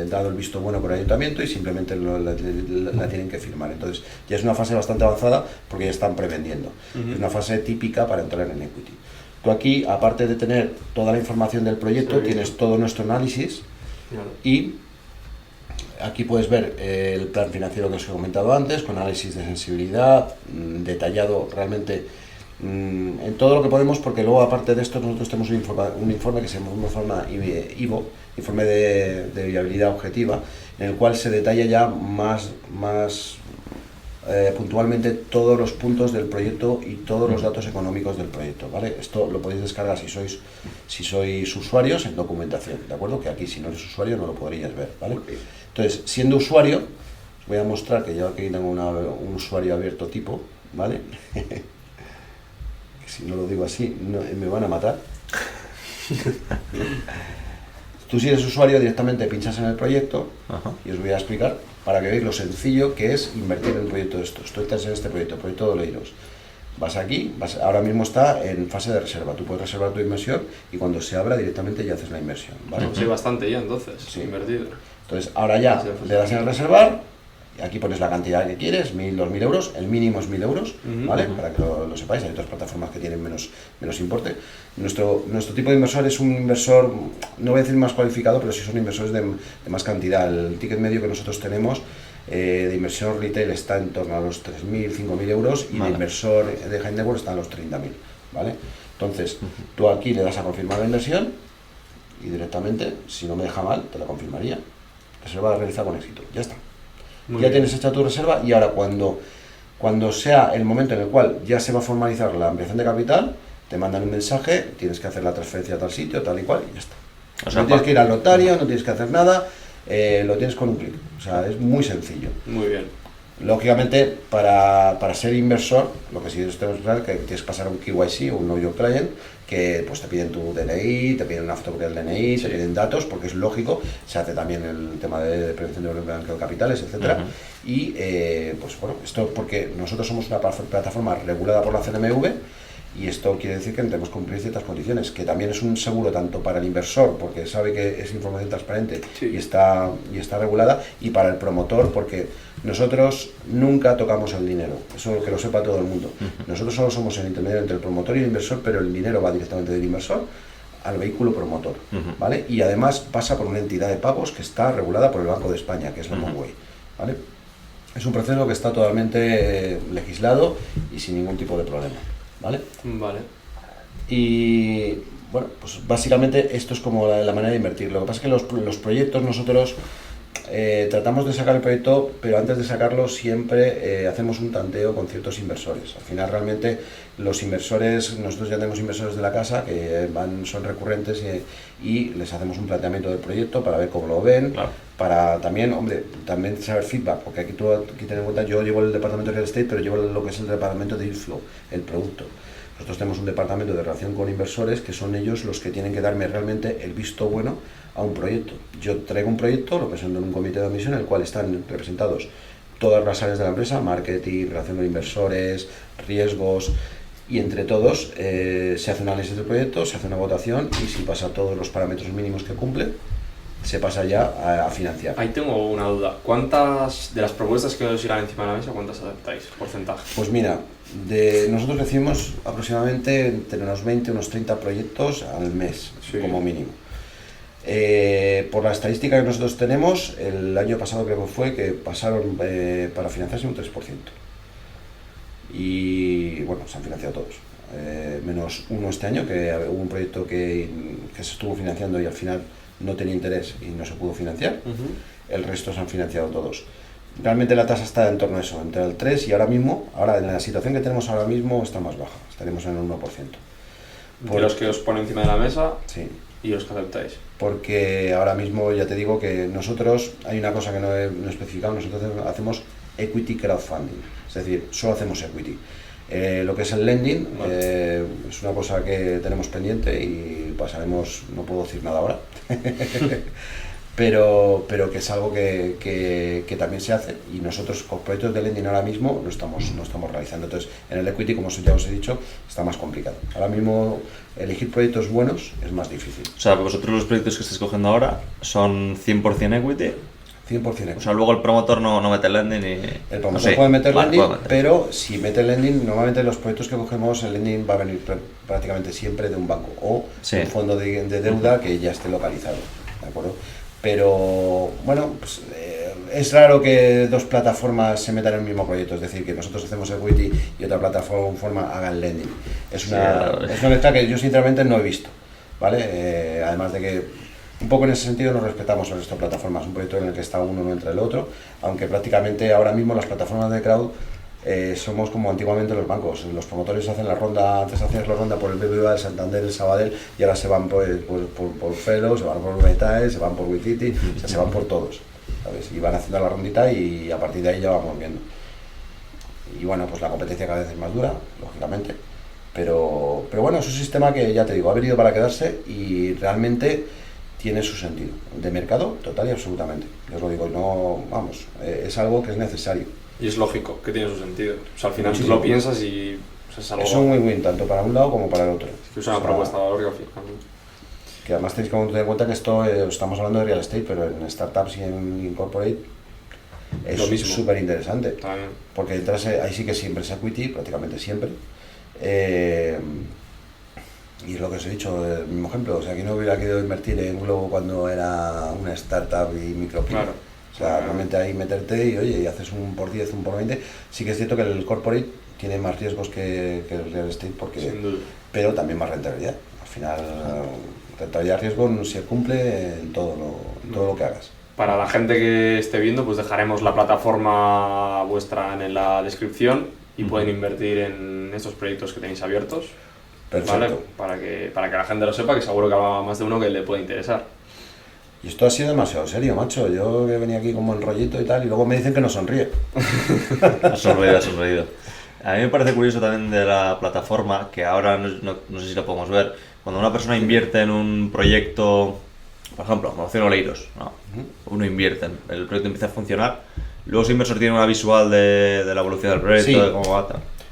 dado el visto bueno por el ayuntamiento y simplemente la tienen que firmar. Entonces, ya es una fase bastante avanzada porque ya están prevendiendo. Es una fase típica para entrar en equity. Tú aquí, aparte de tener toda la información del proyecto, Sí. tienes todo nuestro análisis y aquí puedes ver el plan financiero que os he comentado antes, con análisis de sensibilidad, detallado realmente en todo lo que podemos, porque luego aparte de esto nosotros tenemos un informe que se llama IVO, informe de viabilidad objetiva, en el cual se detalla ya más puntualmente todos los puntos del proyecto y todos los datos económicos del proyecto, ¿vale? Esto lo podéis descargar si sois usuarios en documentación, ¿de acuerdo? Que aquí si no eres usuario no lo podrías ver, ¿vale? Entonces, siendo usuario, os voy a mostrar que yo aquí tengo un usuario abierto tipo, ¿vale? Que si no lo digo así, me van a matar. Tú si eres usuario directamente pinchas en el proyecto. Ajá. Y os voy a explicar para que veáis lo sencillo que es invertir en un proyecto de estos. Tú estás en este proyecto de Oleiros. Vas aquí, ahora mismo está en fase de reserva. Tú puedes reservar tu inversión y cuando se abra directamente ya haces la inversión, ¿vale? Sí, bastante ya entonces, Sí. invertido. Entonces ahora ya le das en reservar. Y aquí pones la cantidad que quieres, 1.000, 2.000 euros, el mínimo es 1.000 euros, ¿vale? Para que lo sepáis, hay otras plataformas que tienen menos importe. Nuestro tipo de inversor es un inversor, no voy a decir más cualificado, pero sí son inversores de más cantidad. El ticket medio que nosotros tenemos de inversión retail está en torno a los 3.000, 5.000 euros y de inversor de high net worth está en los 30.000, ¿vale? Entonces, tú aquí le das a confirmar la inversión y directamente, si no me deja mal, te la confirmaría. Reserva realizada con éxito, ya está. Muy Ya bien. tienes hecha tu reserva y ahora cuando sea el momento en el cual ya se va a formalizar la ampliación de capital, te mandan un mensaje, tienes que hacer la transferencia a tal sitio, tal y cual, y ya está. O sea, No tienes que ir al notario, no tienes que hacer nada, lo tienes con un clic. O sea, es muy sencillo. Muy bien. Lógicamente, para ser inversor, lo que sí tenemos que claro que tienes que pasar un KYC, un Know Your Client, que pues te piden tu DNI, te piden una fotocopia del DNI, te piden datos, porque es lógico, se hace también el tema de prevención de blanqueo de capitales, etcétera. Y pues bueno, esto porque nosotros somos una plataforma regulada por la CNMV, y esto quiere decir que tenemos que cumplir ciertas condiciones, que también es un seguro tanto para el inversor, porque sabe que es información transparente y está regulada, y para el promotor, porque nosotros nunca tocamos el dinero, eso que lo sepa todo el mundo. Nosotros solo somos el intermediario entre el promotor y el inversor, pero el dinero va directamente del inversor al vehículo promotor, ¿vale? Y además pasa por una entidad de pagos que está regulada por el Banco de España, que es la Monway, ¿vale? Es un proceso que está totalmente legislado y sin ningún tipo de problema, ¿vale? Vale. Y bueno, pues básicamente esto es como la manera de invertir. Lo que pasa es que los proyectos nosotros tratamos de sacar el proyecto, pero antes de sacarlo siempre hacemos un tanteo con ciertos inversores. Al final realmente los inversores, nosotros ya tenemos inversores de la casa que son recurrentes y les hacemos un planteamiento del proyecto para ver cómo lo ven, claro. Para también, también saber feedback, porque aquí ten en cuenta, yo llevo el departamento de real estate, pero llevo lo que es el departamento de deal flow, el producto. Nosotros tenemos un departamento de relación con inversores que son ellos los que tienen que darme realmente el visto bueno a un proyecto. Yo traigo un proyecto, lo presento en un comité de admisión en el cual están representados todas las áreas de la empresa, marketing, relación con inversores, riesgos, y entre todos se hace un análisis del proyecto, se hace una votación y si pasa todos los parámetros mínimos que cumple, se pasa ya a financiar. Ahí tengo una duda. ¿Cuántas de las propuestas que os irán encima de la mesa, cuántas aceptáis? ¿Porcentaje? Pues mira, nosotros recibimos aproximadamente entre unos 20 unos 30 proyectos al mes, sí, como mínimo. Por la estadística que nosotros tenemos, el año pasado creo que fue que pasaron para financiarse un 3%. Y bueno, se han financiado todos. Menos uno este año, que hubo un proyecto que se estuvo financiando y al final no tenía interés y no se pudo financiar. El resto se han financiado todos. Realmente la tasa está en torno a eso, entre el 3 y ahora en la situación que tenemos ahora mismo está más baja, estaremos en el 1%. De los que os pone encima de la mesa, sí, y los que aceptáis. Porque ahora mismo ya te digo que nosotros, hay una cosa que no he especificado, nosotros hacemos equity crowdfunding, es decir, solo hacemos equity. Lo que es el lending, es una cosa que tenemos pendiente y pasaremos, no puedo decir nada ahora, pero que es algo que también se hace y nosotros con proyectos de lending ahora mismo no estamos realizando. Entonces, en el equity, como ya os he dicho, está más complicado. Ahora mismo elegir proyectos buenos es más difícil. O sea, vosotros los proyectos que estáis cogiendo ahora son 100% equity. 100% equity. O sea, luego el promotor no mete lending y... El promotor puede meter lending, pero si mete lending, normalmente los proyectos que cogemos, el lending va a venir prácticamente siempre de un banco o un fondo de deuda que ya esté localizado, ¿de acuerdo? Pero bueno, pues, es raro que dos plataformas se metan en el mismo proyecto, es decir, que nosotros hacemos equity y otra plataforma haga el lending. Es una letra que yo sinceramente no he visto, ¿vale? Además de que un poco en ese sentido nos respetamos a estas plataformas, un proyecto en el que está uno no entra el otro, aunque prácticamente ahora mismo las plataformas de crowd somos como antiguamente los bancos, los promotores hacen la ronda, antes hacías la ronda por el BBVA, el Santander, el Sabadell y ahora se van por Felo, se van por Metae, se van por WeCity, o sea, se van por todos, ¿sabes? Y van haciendo la rondita y a partir de ahí ya vamos viendo. Y bueno, pues la competencia cada vez es más dura, lógicamente, pero bueno, es un sistema que ya te digo, ha venido para quedarse y realmente tiene su sentido, de mercado total y absolutamente, yo os lo digo, no, vamos, es algo que es necesario. Y es lógico que tiene su sentido. O sea, al final tú lo piensas y es algo... Es un win-win, tanto para un lado como para el otro. Es que es una propuesta de valor que al final... Que además tenéis que tener en cuenta que esto, estamos hablando de real estate, pero en startups y en corporate es súper interesante. Porque detrás ahí sí que siempre es equity, prácticamente siempre. Y es lo que os he dicho, el mismo ejemplo. O sea, aquí no hubiera querido invertir en Globo cuando era una startup y micropyme. Claro. O sea, realmente ahí meterte y oye, y haces un por 10, un por 20. Sí que es cierto que el corporate tiene más riesgos que el real estate, pero también más rentabilidad. Al final, rentabilidad y riesgo se cumple en todo lo que hagas. Para la gente que esté viendo, pues dejaremos la plataforma vuestra en la descripción y pueden invertir en estos proyectos que tenéis abiertos. Perfecto. ¿Vale? Para que la gente lo sepa, que seguro que habrá más de uno que le puede interesar. Y esto ha sido demasiado serio, macho. Yo que venía aquí como el rollito y tal, y luego me dicen que no sonríe. Has sonreído, has sonreído. A mí me parece curioso también de la plataforma, que ahora no sé si lo podemos ver, cuando una persona invierte en un proyecto, por ejemplo, como Cien Oleiros, ¿no? Uno invierte, el proyecto empieza a funcionar, luego ese inversor tiene una visual de la evolución del proyecto, Sí. de cómo va.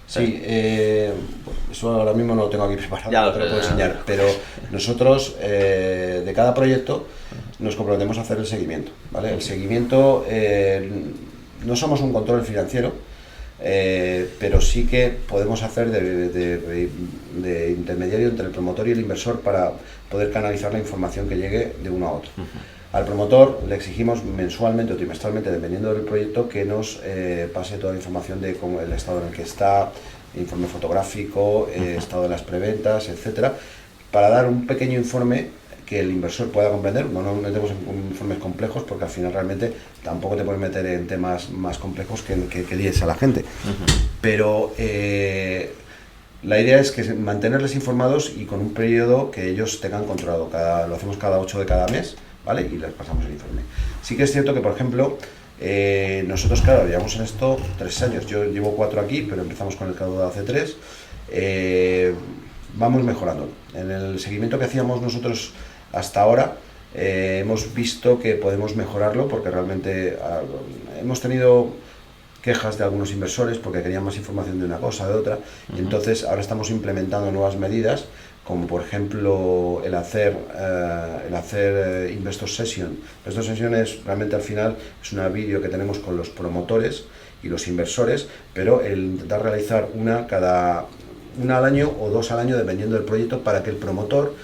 Sí, eso ahora mismo no lo tengo aquí preparado, Ya no te lo puedo enseñar, pero nosotros de cada proyecto nos comprometemos a hacer el seguimiento, ¿vale? El seguimiento, no somos un control financiero, pero sí que podemos hacer de intermediario entre el promotor y el inversor para poder canalizar la información que llegue de uno a otro. Al promotor le exigimos mensualmente o trimestralmente, dependiendo del proyecto, que nos pase toda la información de cómo el estado en el que está, informe fotográfico, estado de las preventas, etcétera, para dar un pequeño informe que el inversor pueda comprender. No nos metemos en informes complejos porque al final realmente tampoco te puedes meter en temas más complejos que líes a la gente. Pero la idea es que mantenerles informados y con un periodo que ellos tengan controlado. Lo hacemos cada 8 de cada mes, ¿vale? Y les pasamos el informe. Sí que es cierto que, por ejemplo, nosotros, claro, llevamos en esto 3 años. Yo llevo 4 aquí, pero empezamos con el CAUDA hace 3. Vamos mejorando. En el seguimiento que hacíamos nosotros hasta ahora, hemos visto que podemos mejorarlo porque realmente hemos tenido quejas de algunos inversores porque querían más información de una cosa, de otra, y entonces ahora estamos implementando nuevas medidas, como por ejemplo el hacer Investor Session. Investor Session es realmente al final es una vídeo que tenemos con los promotores y los inversores, pero el intentar realizar una al año o 2 al año dependiendo del proyecto, para que el promotor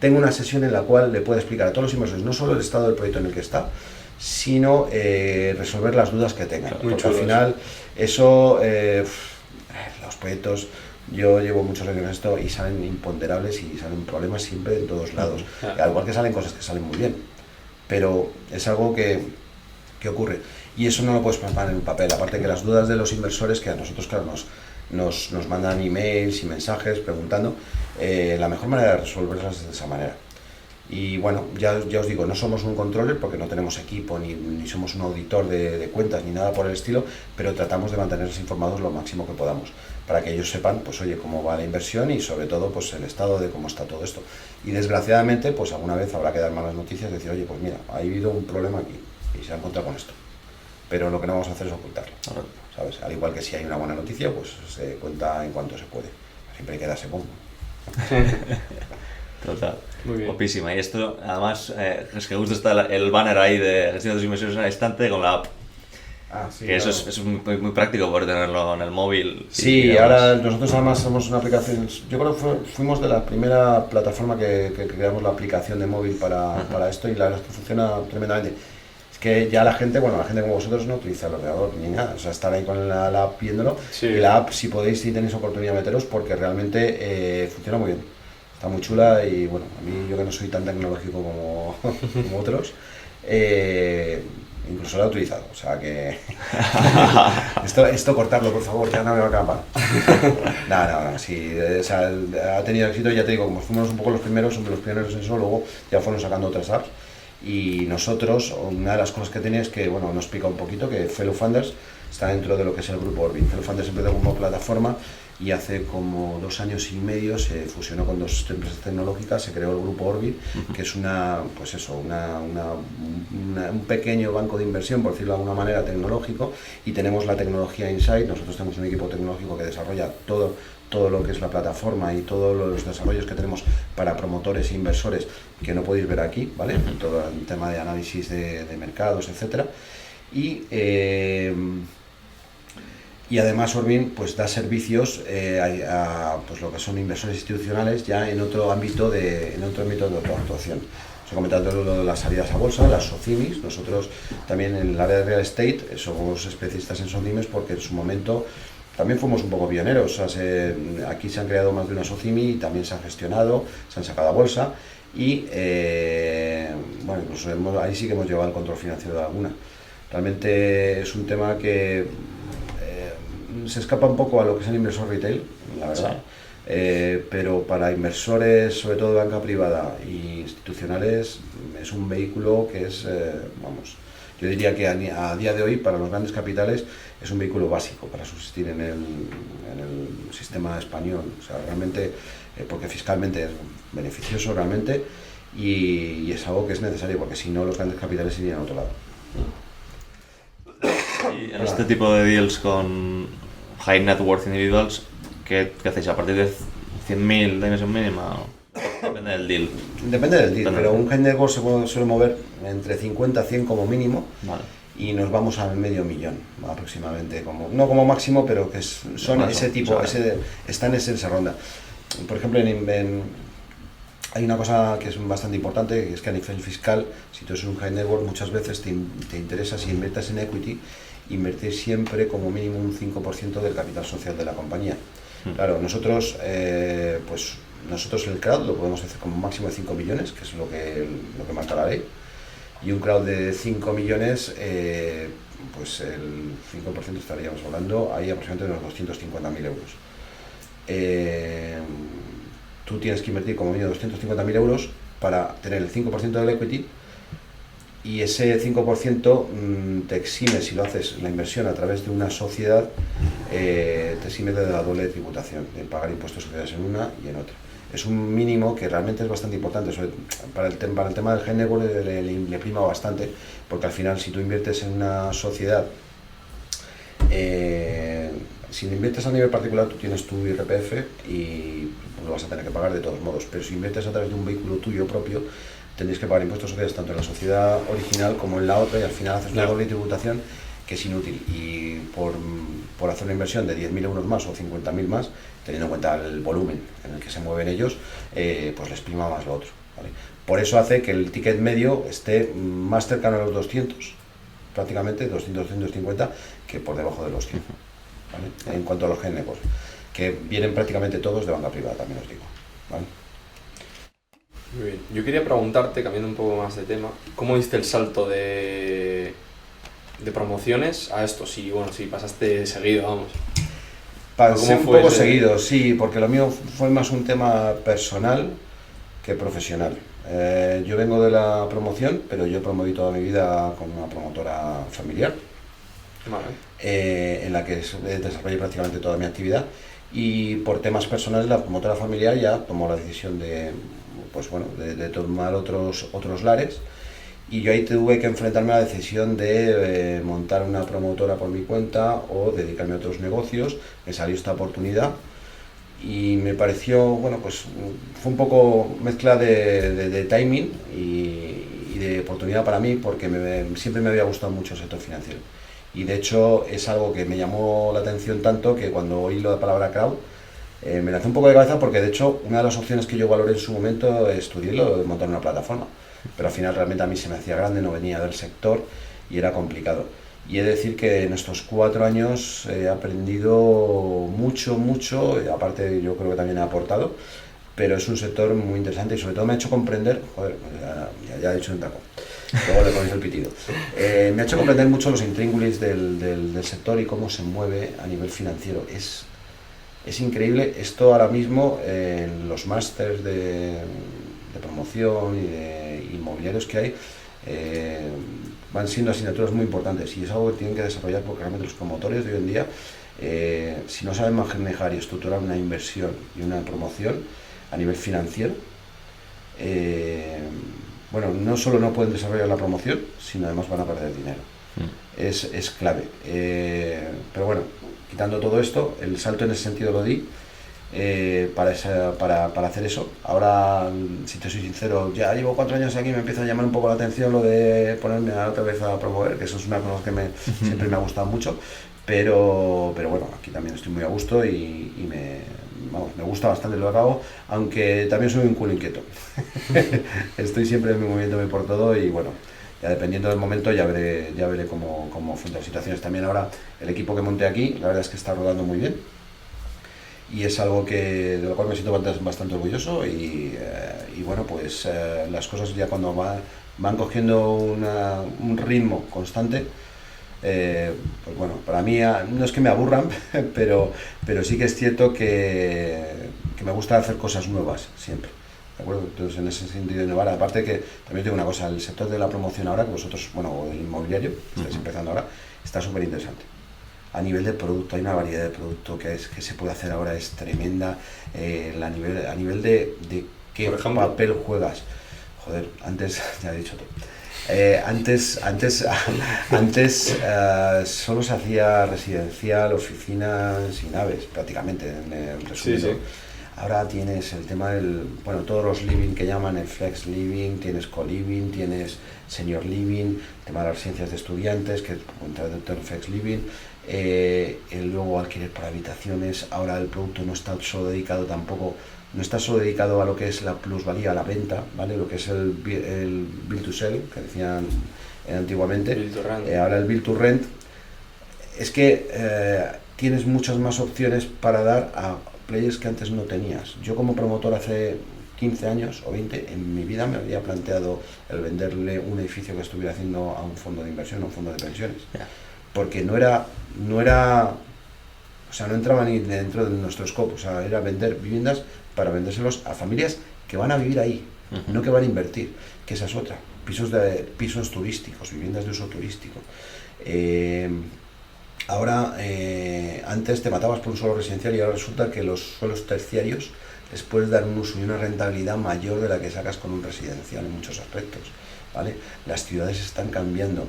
tenga una sesión en la cual le pueda explicar a todos los inversores no solo el estado del proyecto en el que está, sino resolver las dudas que tengan. Muy porque al chulo final eso, los proyectos, yo llevo muchos años en esto y salen imponderables y salen problemas siempre en todos lados. Al igual que salen cosas que salen muy bien, pero es algo que ocurre. Y eso no lo puedes plasmar en un papel, aparte que las dudas de los inversores, que a nosotros, claro, nos mandan emails y mensajes preguntando, la mejor manera de resolverlas es de esa manera. Y bueno, ya os digo, no somos un controller porque no tenemos equipo ni somos un auditor de cuentas ni nada por el estilo, pero tratamos de mantenerlos informados lo máximo que podamos para que ellos sepan, pues oye, cómo va la inversión y sobre todo pues el estado de cómo está todo esto. Y desgraciadamente, pues alguna vez habrá que dar malas noticias y decir, oye, pues mira, ha habido un problema aquí y se ha encontrado con esto. Pero lo que no vamos a hacer es ocultarlo, ¿sabes? Al igual que si hay una buena noticia, pues se cuenta en cuanto se puede. Siempre hay que darse bombo. Total. Muy bien. Guapísima. Y esto, además, es que justo está el banner ahí de gestión de tus inversiones al instante con la app. Sí, Que eso es muy práctico poder tenerlo en el móvil. Sí, y ahora nosotros además somos una aplicación, yo creo que fuimos de la primera plataforma que creamos la aplicación de móvil para esto, y la verdad es que funciona tremendamente. Es que ya la gente como vosotros no utiliza el ordenador ni nada, o sea, estar ahí con la app viéndolo, Sí. y la app, si podéis, si tenéis oportunidad, meteros porque realmente funciona muy bien. Está muy chula y bueno, a mí, yo que no soy tan tecnológico como otros, incluso la he utilizado, o sea que esto cortarlo, por favor, que no me va a acabar. No, sí, o sea, ha tenido éxito, ya te digo, como fuimos un poco los pioneros en eso, luego ya fueron sacando otras apps. Y nosotros, una de las cosas que tiene es que, bueno, nos explica un poquito que Fellow Funders está dentro de lo que es el grupo Orbit. Fellow Funders empezó como plataforma y hace como 2 años y medio se fusionó con 2 empresas tecnológicas, se creó el grupo Orbit, que es un pequeño banco de inversión, por decirlo de alguna manera, tecnológico, y tenemos la tecnología Insight. Nosotros tenemos un equipo tecnológico que desarrolla todo lo que es la plataforma y todos los desarrollos que tenemos para promotores e inversores, que no podéis ver aquí, ¿vale? Todo el tema de análisis de mercados, etcétera. Y además Orbit pues da servicios a pues lo que son inversores institucionales ya en otro ámbito de actuación. Os he comentado lo de las salidas a bolsa, las SOCIMIs. Nosotros también en el área de real estate somos especialistas en SOCIMIs porque en su momento también fuimos un poco pioneros. O sea, aquí se han creado más de una SOCIMI y también se han gestionado, se han sacado a bolsa y bueno, incluso ahí sí que hemos llevado el control financiero de alguna. Realmente es un tema que se escapa un poco a lo que es el inversor retail, la verdad. pero para inversores, sobre todo de banca privada e institucionales, es un vehículo que es, vamos, yo diría que a día de hoy para los grandes capitales es un vehículo básico para subsistir en el sistema español, o sea, realmente, porque fiscalmente es beneficioso realmente y es algo que es necesario, porque si no los grandes capitales irían a otro lado. Y en este tipo de deals con high net worth individuals, ¿qué hacéis? ¿A partir de 100.000 de inversión mínima? Depende del deal. Depende del deal, Depende. pero un high net worth se suele mover entre 50 a 100 como mínimo. Vale. Y nos vamos al medio millón aproximadamente, no como máximo, pero que son Bueno, ese tipo, o sea, están en esa ronda. Por ejemplo, hay una cosa que es bastante importante, que es que a nivel fiscal, si tú eres un high net worth, muchas veces te interesa, si inviertes en equity, invertir siempre como mínimo un 5% del capital social de la compañía. Claro, nosotros el crowd lo podemos hacer como máximo de 5 millones, que es lo que marca la ley. Y un crowd de 5 millones, pues el 5% estaríamos hablando ahí aproximadamente de unos 250.000 euros. Tú tienes que invertir como mínimo 250.000 euros para tener el 5% del equity, y ese 5% te exime, si lo haces la inversión a través de una sociedad, te exime de la doble tributación, de pagar impuestos de sociedades en una y en otra. Es un mínimo que realmente es bastante importante, para el tema del género le prima bastante, porque al final si tú inviertes en una sociedad, si inviertes a nivel particular tú tienes tu IRPF y lo vas a tener que pagar de todos modos, pero si inviertes a través de un vehículo tuyo propio, tendréis que pagar impuestos sociales tanto en la sociedad original como en la otra, y al final haces una doble tributación que es inútil, y por hacer una inversión de 10.000 euros más o 50.000 más, teniendo en cuenta el volumen en el que se mueven ellos, pues les prima más lo otro, ¿vale? Por eso hace que el ticket medio esté más cercano a los 200, prácticamente 200-250, que por debajo de los 100, ¿vale? En cuanto a los géneros, que vienen prácticamente todos de banca privada, también os digo, ¿vale? Muy bien. Yo quería preguntarte, cambiando un poco más de tema, ¿cómo diste el salto de promociones a esto? Si pasaste seguido, vamos. Pasé un poco seguido, sí, porque lo mío fue más un tema personal que profesional. Yo vengo de la promoción, pero yo promoví toda mi vida con una promotora familiar, Vale. en la que desarrollé prácticamente toda mi actividad, y por temas personales la promotora familiar ya tomó la decisión de tomar otros lares, y yo ahí tuve que enfrentarme a la decisión de montar una promotora por mi cuenta o dedicarme a otros negocios. Me salió esta oportunidad y me pareció, fue un poco mezcla de timing y de oportunidad para mí, porque siempre me había gustado mucho el sector financiero, y de hecho es algo que me llamó la atención tanto que cuando oí la palabra crowd, me lancé un poco de cabeza, porque de hecho una de las opciones que yo valoré en su momento estudié lo de montar una plataforma, pero al final realmente a mí se me hacía grande, no venía del sector y era complicado. Y he de decir que en estos 4 años he aprendido mucho, aparte yo creo que también he aportado, pero es un sector muy interesante y sobre todo me ha hecho comprender, ya he dicho un taco, luego le ponéis el pitido, me ha hecho comprender mucho los intríngulis del sector y cómo se mueve a nivel financiero. Es increíble esto ahora mismo en los másters de promoción y de inmobiliarios que hay, van siendo asignaturas muy importantes, y es algo que tienen que desarrollar, porque realmente los promotores de hoy en día, si no saben manejar y estructurar una inversión y una promoción a nivel financiero, no solo no pueden desarrollar la promoción, sino además van a perder dinero. Es clave. Pero bueno, quitando todo esto, el salto en ese sentido lo di para hacer eso. Ahora, si te soy sincero, ya llevo 4 años aquí, me empieza a llamar un poco la atención lo de ponerme otra vez a promover, que eso es una cosa que siempre me ha gustado mucho, pero bueno, aquí también estoy muy a gusto y me gusta bastante lo que hago, aunque también soy un culo inquieto. Estoy siempre moviéndome por todo, y bueno, ya dependiendo del momento ya veré cómo afrontar las situaciones. También ahora el equipo que monté aquí, la verdad es que está rodando muy bien, y es algo de lo cual me siento bastante orgulloso, y las cosas ya cuando van cogiendo un ritmo constante, Pues bueno, para mí no es que me aburran, pero sí que es cierto que me gusta hacer cosas nuevas siempre. ¿De acuerdo? Entonces, en ese sentido, innovar. Aparte que también tengo una cosa, el sector de la promoción ahora, que vosotros, bueno, o del inmobiliario, que estáis empezando ahora, está súper interesante. A nivel de producto, hay una variedad de producto que se puede hacer ahora, es tremenda. A nivel de qué papel juegas. Joder, antes, ya he dicho todo. Antes solo se hacía residencial, oficinas y naves, prácticamente, en el resumen. Sí, sí. Ahora tienes el tema todos los living que llaman el flex living, tienes co-living, tienes senior living, el tema de las residencias de estudiantes, que es el flex living, luego alquiler por habitaciones. Ahora el producto no está solo dedicado a lo que es la plusvalía, a la venta, ¿vale? Lo que es el build to sell, que decían antiguamente. Build to rent. Ahora el build to rent. Es que tienes muchas más opciones para dar a players que antes no tenías. Yo como promotor hace 15 años o 20, en mi vida me había planteado el venderle un edificio que estuviera haciendo a un fondo de inversión, a un fondo de pensiones. Yeah. Porque no entraba ni dentro de nuestro scope, o sea, era vender viviendas para vendérselos a familias que van a vivir ahí, no que van a invertir, que esa es otra. Pisos turísticos, viviendas de uso turístico. Ahora, antes te matabas por un suelo residencial y ahora resulta que los suelos terciarios les puedes dar un uso y una rentabilidad mayor de la que sacas con un residencial en muchos aspectos, ¿vale? Las ciudades están cambiando.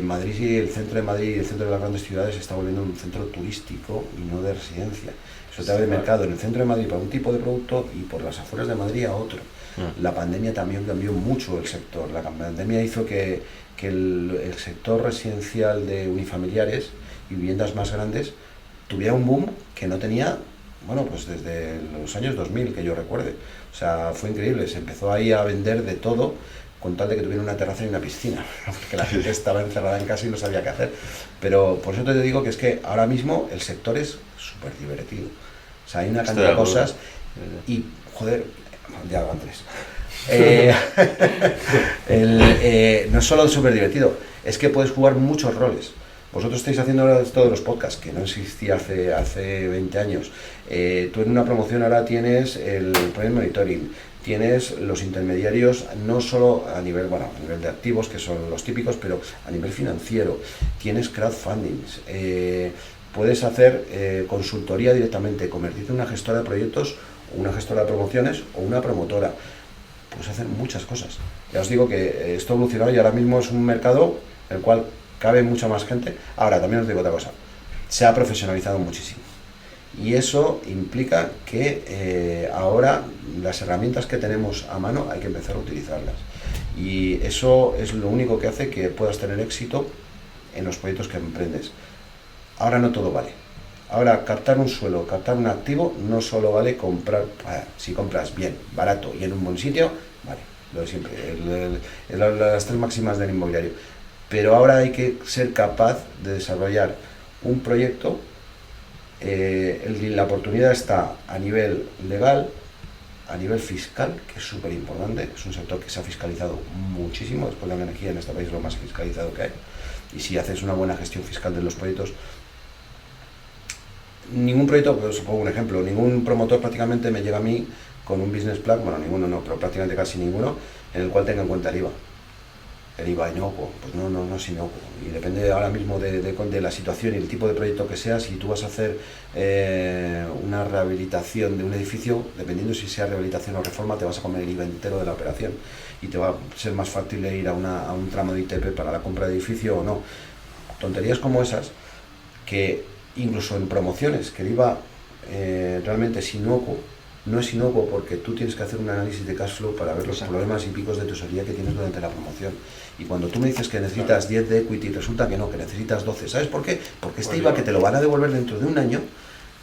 Madrid y el centro de Madrid y el centro de las grandes ciudades se está volviendo un centro turístico y no de residencia. Eso te abre mercado en el centro de Madrid para un tipo de producto y por las afueras de Madrid a otro. La pandemia también cambió mucho el sector. La pandemia hizo que el sector residencial de unifamiliares y viviendas más grandes tuviera un boom que no tenía, pues desde los años 2000, que yo recuerde. O sea, fue increíble. Se empezó ahí a vender de todo con tal de que tuviera una terraza y una piscina, porque la gente estaba encerrada en casa y no sabía qué hacer. Pero por eso te digo que es que ahora mismo el sector es súper divertido. O sea, hay una cantidad de cosas y, joder, ya van tres. No es solo súper divertido, es que puedes jugar muchos roles. Vosotros estáis haciendo ahora esto de los podcasts, que no existía hace 20 años. Tú en una promoción ahora tienes el project monitoring, tienes los intermediarios, no solo a nivel de activos, que son los típicos, pero a nivel financiero. Tienes crowdfunding, puedes hacer consultoría directamente, convertirte en una gestora de proyectos, una gestora de promociones o una promotora. Puedes hacer muchas cosas. Ya os digo que esto ha evolucionado y ahora mismo es un mercado en el cual cabe mucha más gente. Ahora, también os digo otra cosa, se ha profesionalizado muchísimo. Y eso implica que ahora las herramientas que tenemos a mano hay que empezar a utilizarlas. Y eso es lo único que hace que puedas tener éxito en los proyectos que emprendes. Ahora no todo vale. Ahora, captar un suelo, captar un activo, no solo vale comprar. Si compras bien, barato y en un buen sitio, vale, lo de siempre, las tres máximas del inmobiliario. Pero ahora hay que ser capaz de desarrollar un proyecto. La oportunidad está a nivel legal, a nivel fiscal, que es súper importante. Es un sector que se ha fiscalizado muchísimo. Después de la energía en este país es lo más fiscalizado que hay. Y si haces una buena gestión fiscal de los proyectos, ningún proyecto, pues os pongo un ejemplo, ningún promotor prácticamente me llega a mí con un business plan, ninguno no, pero prácticamente casi ninguno, en el cual tenga en cuenta el IVA. El IVA inocuo, pues no es inocuo. Y depende ahora mismo de la situación y el tipo de proyecto que sea. Si tú vas a hacer una rehabilitación de un edificio, dependiendo si sea rehabilitación o reforma, te vas a comer el IVA entero de la operación. Y te va a ser más fácil ir a un tramo de ITP para la compra de edificio o no. Tonterías como esas, que incluso en promociones, que el IVA realmente es inocuo. No es inocuo porque tú tienes que hacer un análisis de cash flow para ver los problemas y picos de tesorería que tienes durante la promoción. Y cuando tú me dices que necesitas 10 de equity, resulta que no, que necesitas 12. ¿Sabes por qué? Porque este IVA que te lo van a devolver dentro de un año,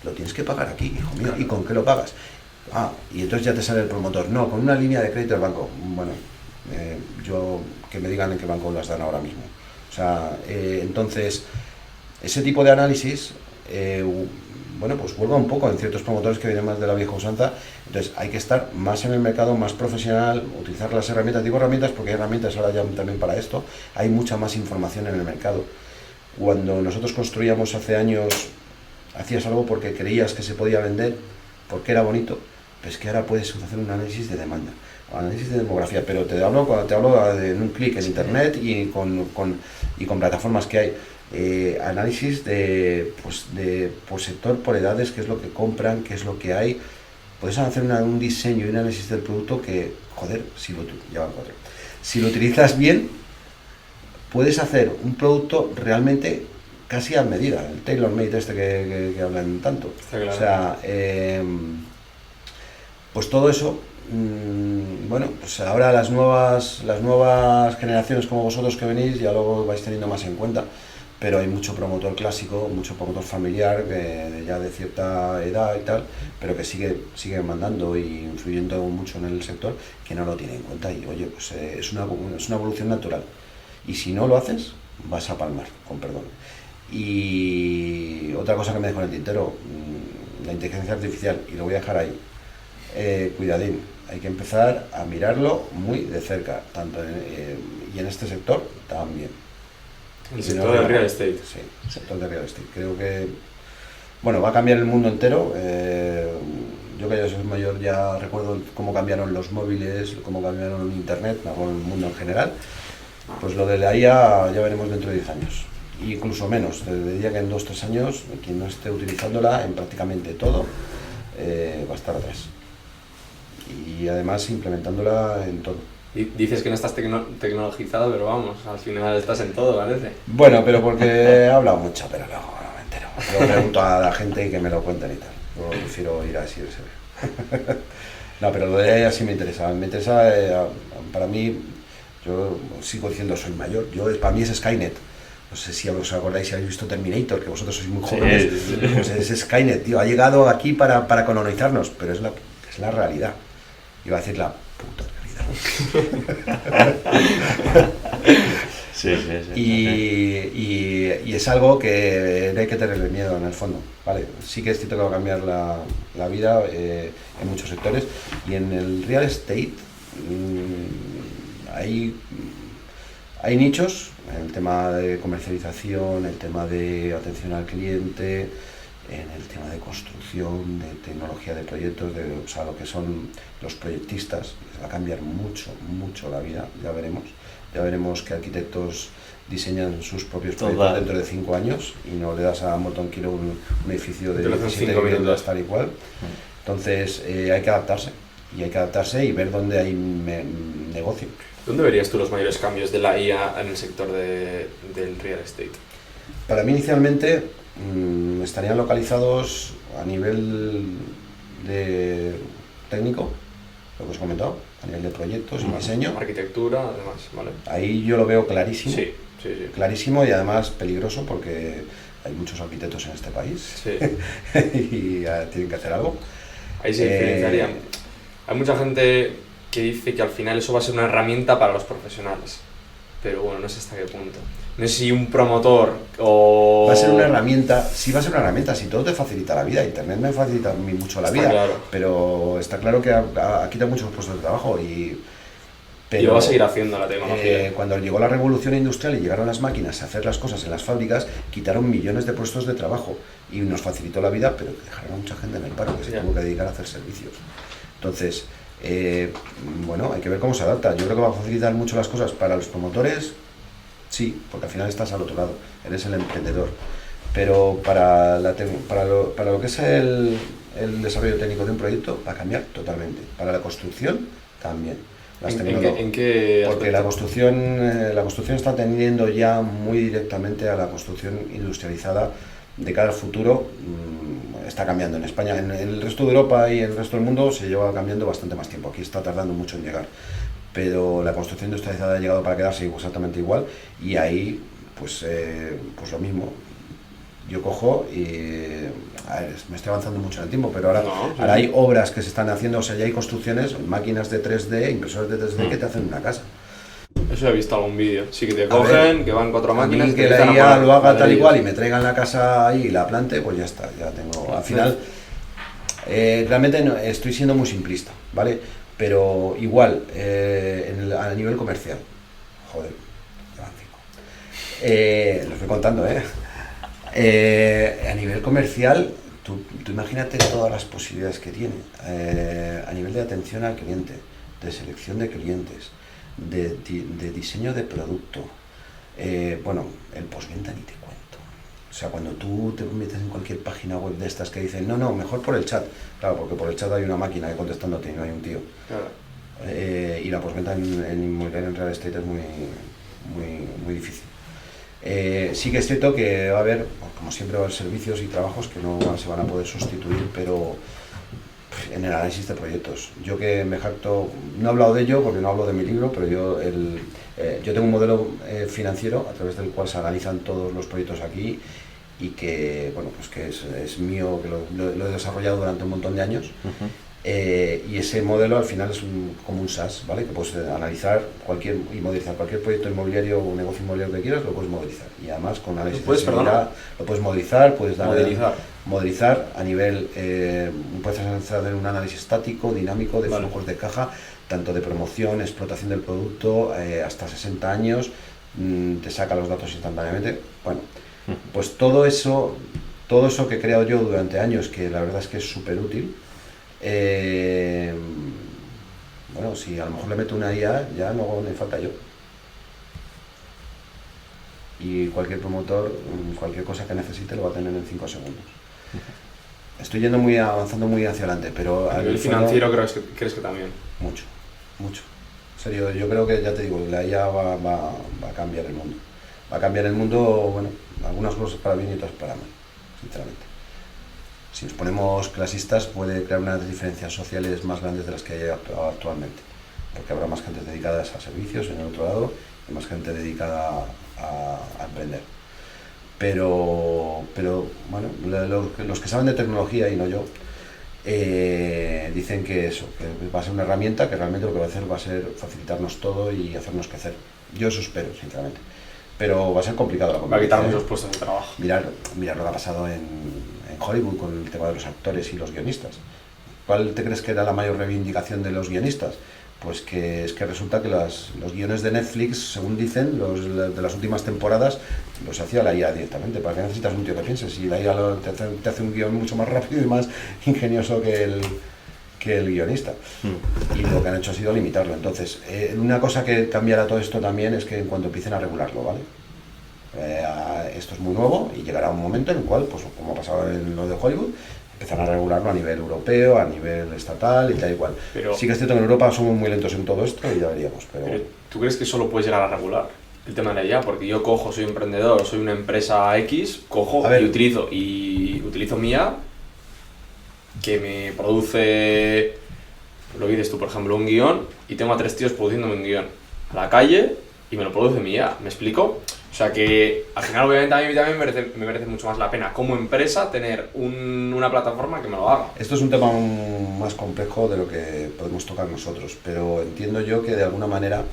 lo tienes que pagar aquí, hijo mío. ¿Y con qué lo pagas? Y entonces ya te sale el promotor. No, con una línea de crédito del banco. Bueno, yo que me digan en qué banco las dan ahora mismo. O sea, entonces, ese tipo de análisis... pues vuelva un poco en ciertos promotores que vienen más de la vieja usanza. Entonces hay que estar más en el mercado, más profesional, utilizar las herramientas. Digo herramientas porque hay herramientas ahora ya también para esto. Hay mucha más información en el mercado. cuando nosotros construíamos hace años, hacías algo porque creías que se podía vender, porque era bonito, pues que ahora puedes hacer un análisis de demanda, análisis de demografía, pero cuando te hablo de un clic en internet y con plataformas que hay. Análisis por sector, por edades, qué es lo que compran, qué es lo que hay. Puedes hacer un diseño y un análisis del producto que, joder, si lo utilizas bien, puedes hacer un producto realmente casi a medida, el tailor-made este que hablan tanto. Claro. O sea, pues todo eso, bueno, pues ahora las nuevas generaciones como vosotros que venís ya lo vais teniendo más en cuenta. Pero hay mucho promotor clásico, mucho promotor familiar, ya de cierta edad y tal, pero que sigue mandando y influyendo mucho en el sector, que no lo tiene en cuenta. Y oye, pues es una evolución natural. Y si no lo haces, vas a palmar, con perdón. Y otra cosa que me dejo en el tintero, la inteligencia artificial, y lo voy a dejar ahí. Cuidadín, hay que empezar a mirarlo muy de cerca, y en este sector también. El sector del real estate. Sí, el sector del real estate. Creo que, bueno, va a cambiar el mundo entero. Yo que ya soy mayor ya recuerdo cómo cambiaron los móviles, cómo cambiaron internet, el mundo en general. Pues lo de la IA ya veremos dentro de 10 años. Incluso menos, te diría que en 2-3 años, quien no esté utilizándola en prácticamente todo, va a estar atrás. Y además implementándola en todo. Dices que no estás tecnologizado, pero vamos, al final estás en todo, parece. Bueno, pero porque he hablado mucho, pero no me entero. Lo pregunto a la gente y que me lo cuenten y tal. Yo prefiero ir así de serio. No, pero lo de ella sí me interesa. Me interesa, para mí, yo sigo diciendo soy mayor. Para mí es Skynet. No sé si os acordáis, si habéis visto Terminator, que vosotros sois muy jóvenes. Sí. Pues es Skynet, tío. Ha llegado aquí para colonizarnos, pero es la realidad. Iba a decir la puta realidad. Sí. Y es algo que no hay que tenerle miedo en el fondo, ¿vale? Sí que es cierto que va a cambiar la vida en muchos sectores, y en el real estate hay nichos, el tema de comercialización, el tema de atención al cliente, en el tema de construcción, de tecnología de proyectos, o sea, lo que son los proyectistas. Les va a cambiar mucho la vida, ya veremos que arquitectos diseñan sus propios proyectos dentro de 5 años y no le das a Morton Kilo un edificio de 17 viviendas tal y cual. Entonces hay que adaptarse y ver dónde hay negocio. ¿Dónde verías tú los mayores cambios de la IA en el sector del real estate? Para mí inicialmente estarían localizados a nivel de técnico, lo que os he comentado, a nivel de proyectos y diseño. Arquitectura, además, ¿vale? Ahí yo lo veo clarísimo. Sí. Clarísimo, y además peligroso porque hay muchos arquitectos en este país. Sí. Y tienen que hacer algo. Ahí se diferenciaría. Hay mucha gente que dice que al final eso va a ser una herramienta para los profesionales. Pero bueno, no sé hasta qué punto. No sé si un promotor o... Va a ser una herramienta, sí va a ser una herramienta, si todo te facilita la vida. Internet me facilita a mí mucho la vida, claro. Pero está claro que ha quitado muchos puestos de trabajo y lo va a seguir haciendo la tecnología. Cuando llegó la revolución industrial y llegaron las máquinas a hacer las cosas en las fábricas, quitaron millones de puestos de trabajo y nos facilitó la vida, pero dejaron a mucha gente en el paro que se tuvo que dedicar a hacer servicios. Entonces, bueno, hay que ver cómo se adapta. Yo creo que va a facilitar mucho las cosas para los promotores, sí, porque al final estás al otro lado, eres el emprendedor. Pero para lo que es el desarrollo técnico de un proyecto va a cambiar totalmente. Para la construcción también. ¿En qué aspecto? Porque la construcción está tendiendo ya muy directamente a la construcción industrializada de cara al futuro. Está cambiando en España. En el resto de Europa y en el resto del mundo se lleva cambiando bastante más tiempo. Aquí está tardando mucho en llegar. Pero la construcción industrializada ha llegado para quedarse exactamente igual, y ahí pues lo mismo. Yo cojo y... A ver, me estoy avanzando mucho en el tiempo, pero ahora hay obras que se están haciendo, o sea, ya hay construcciones, máquinas de 3D, impresores de 3D que te hacen una casa. Eso he visto algún vídeo. Sí, que te cogen, que van 4 máquinas... que la IA lo haga tal y cual y me traigan la casa ahí y la plante, pues ya está, ya tengo... Al final, realmente estoy siendo muy simplista, ¿vale? Pero igual, a nivel comercial, joder, llevan 5. Lo estoy contando, ¿eh? A nivel comercial, tú imagínate todas las posibilidades que tiene. A nivel de atención al cliente, de selección de clientes, de diseño de producto. Bueno, el postventa ni te cuento. O sea, cuando tú te metes en cualquier página web de estas que dicen, no, mejor por el chat. Claro, porque por el chat hay una máquina que contestándote y no hay un tío. Claro. Y la postventa en inmobiliario, en real estate, es muy difícil. Sí que es cierto que va a haber, como siempre, va a haber servicios y trabajos que no se van a poder sustituir, pero en el análisis de proyectos. Yo que me jacto, no he hablado de ello porque no hablo de mi libro, pero yo tengo un modelo financiero a través del cual se analizan todos los proyectos aquí y que, bueno, pues que es mío, que lo he desarrollado durante un montón de años. Y ese modelo al final es como un SaaS, ¿vale? Que puedes analizar y modelizar cualquier proyecto inmobiliario o negocio inmobiliario que quieras, lo puedes modelizar. Y además con análisis de seguridad lo puedes modelizar, puedes modelizar a nivel, puedes hacer un análisis estático, dinámico, de flujos de caja, tanto de promoción, explotación del producto, hasta 60 años, te saca los datos instantáneamente. Bueno, pues todo eso que he creado yo durante años, que la verdad es que es súper útil. Bueno, si a lo mejor le meto una IA, ya no me falta yo. Y cualquier promotor, cualquier cosa que necesite, lo va a tener en 5 segundos. Estoy avanzando muy hacia adelante, pero a nivel financiero crees que también. Mucho. En serio, yo creo que, ya te digo, la IA va a cambiar el mundo. Va a cambiar el mundo, bueno, algunas cosas para bien y otras para mal, sinceramente. Si nos ponemos clasistas, puede crear unas diferencias sociales más grandes de las que hay actualmente, porque habrá más gente dedicada a servicios en el otro lado y más gente dedicada a emprender. Pero bueno, los que saben de tecnología, y no yo, dicen que va a ser una herramienta que realmente lo que va a hacer va a ser facilitarnos todo y hacernos crecer. Yo eso espero, sinceramente. Pero va a ser complicado la competencia. Va a quitar muchos puestos de trabajo. Mirar lo que ha pasado en Hollywood con el tema de los actores y los guionistas. ¿Cuál te crees que era la mayor reivindicación de los guionistas? Pues que es que resulta que los guiones de Netflix, según dicen, de las últimas temporadas, los hacía la IA directamente. ¿Para qué necesitas un tío que piense? Si la IA te hace un guión mucho más rápido y más ingenioso que el guionista. Y lo que han hecho ha sido limitarlo. Entonces, una cosa que cambiará todo esto también es que en cuanto empiecen a regularlo, ¿vale? Esto es muy nuevo y llegará un momento en el cual, pues como ha pasado en lo de Hollywood, empezarán a regularlo a nivel europeo, a nivel estatal y tal y cual. Pero, sí que es cierto que en Europa somos muy lentos en todo esto y ya veríamos. Pero ¿tú crees que solo puedes llegar a regular el tema de la IA? Porque yo soy emprendedor, soy una empresa X, y utilizo mi IA que me produce, lo que dices tú, por ejemplo, un guión, y tengo a 3 tíos produciéndome un guión a la calle y me lo produce mi IA. ¿Me explico? O sea que al final obviamente a mí también me merece mucho más la pena como empresa tener una plataforma que me lo haga. Esto es un tema más complejo de lo que podemos tocar nosotros, pero entiendo yo que de alguna manera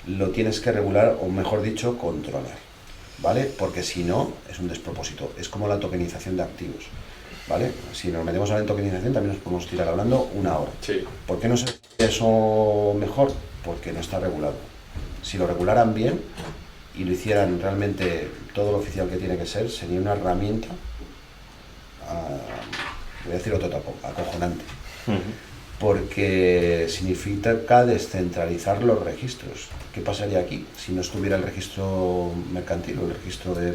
lo tienes que regular, o mejor dicho, controlar, ¿vale? Porque si no, es un despropósito. Es como la tokenización de activos, ¿vale? Si nos metemos a la tokenización también nos podemos tirar hablando una hora. Sí. ¿Por qué no se hace eso mejor? Porque no está regulado. Si lo regularan bien y lo hicieran realmente todo lo oficial que tiene que ser, sería una herramienta, voy a decir otro tapo, acojonante. Porque significa descentralizar los registros. ¿Qué pasaría aquí si no estuviera el registro mercantil o el registro de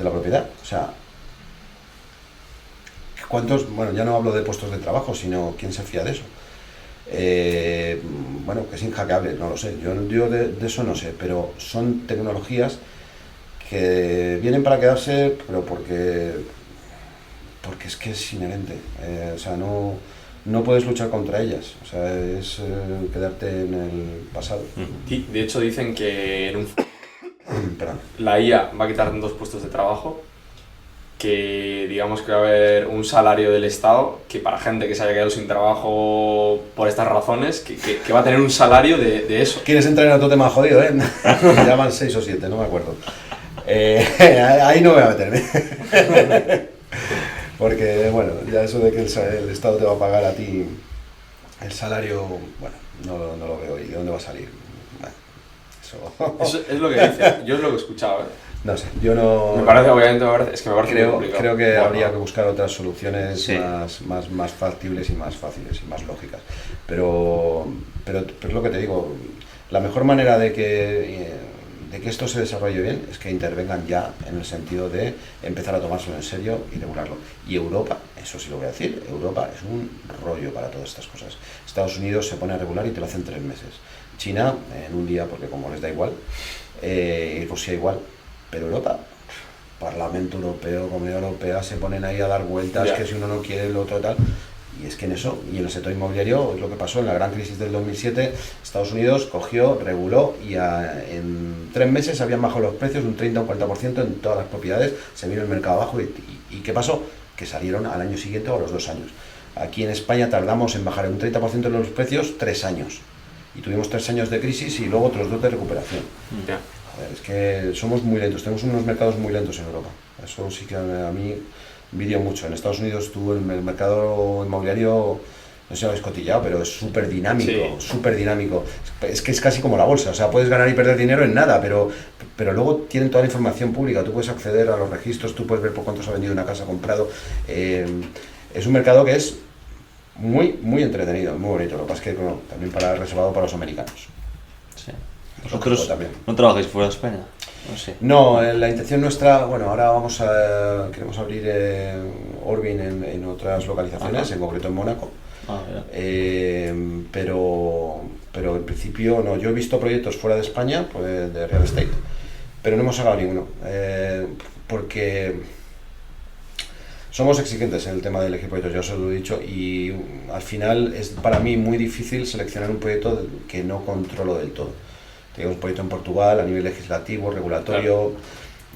la propiedad? O sea, ¿cuántos? Bueno, ya no hablo de puestos de trabajo, sino ¿quién se fía de eso? Bueno, que es inhackeable, no lo sé, yo de eso no sé, pero son tecnologías que vienen para quedarse, pero porque es que es inherente, o sea, no puedes luchar contra ellas, o sea, es quedarte en el pasado. De hecho dicen que en la IA va a quitar 2 puestos de trabajo, que digamos que va a haber un salario del Estado, que para gente que se haya quedado sin trabajo por estas razones, que va a tener un salario de eso. ¿Quieres entrar en otro tema jodido, Me llaman 6 o 7, no me acuerdo. Ahí no voy a meterme. Porque, bueno, ya eso de que el Estado te va a pagar a ti el salario, bueno, no lo veo. ¿Y de dónde va a salir? Bueno, Eso es lo que dice, yo es lo que he escuchado, ¿eh? No sé, yo no... Me parece, obviamente, es que me parece muy Creo, complicado. creo que Bueno, habría que buscar otras soluciones Sí. más factibles y más fáciles y más lógicas. Pero es lo que te digo, la mejor manera de que esto se desarrolle bien es que intervengan ya en el sentido de empezar a tomárselo en serio y regularlo. Y Europa, eso sí lo voy a decir, Europa es un rollo para todas estas cosas. Estados Unidos se pone a regular y te lo hacen 3 meses. China, en un día, porque como les da igual, y Rusia igual. Pero Europa, Parlamento Europeo, Comunidad Europea, se ponen ahí a dar vueltas, Ya. que si uno no quiere el otro tal. Y es que en eso, y en el sector inmobiliario, es lo que pasó en la gran crisis del 2007, Estados Unidos cogió, reguló y en 3 meses habían bajado los precios un 30 o un 40% en todas las propiedades, se vino el mercado abajo y ¿qué pasó? Que salieron al año siguiente o a los 2 años. Aquí en España tardamos en bajar un 30% de los precios 3 años. Y tuvimos 3 años de crisis y luego otros 2 de recuperación. ya. Joder, es que somos muy lentos, tenemos unos mercados muy lentos en Europa. Eso sí que a mí envidio mucho. En Estados Unidos tú el mercado inmobiliario, no sé si lo habéis cotillado, pero es súper dinámico, Sí. súper dinámico. Es que es casi como la bolsa, o sea, puedes ganar y perder dinero en nada, pero luego tienen toda la información pública, tú puedes acceder a los registros, tú puedes ver por cuánto se ha vendido una casa, comprado. Es un mercado que es muy entretenido, muy bonito. Lo que pasa es que bueno, también reservado para los americanos. Sí. Lógico ¿Vosotros también. no trabajáis fuera de España? No sé. No, la intención nuestra, bueno, ahora queremos abrir Orbin en otras localizaciones, Ajá. en concreto en Mónaco, Ah, mira. pero en principio no. Yo he visto proyectos fuera de España, pues, de real estate, pero no hemos sacado ninguno, porque somos exigentes en el tema de elegir proyectos, ya os lo he dicho, y al final es para mí muy difícil seleccionar un proyecto que no controlo del todo. Tenemos un proyecto en Portugal a nivel legislativo, regulatorio,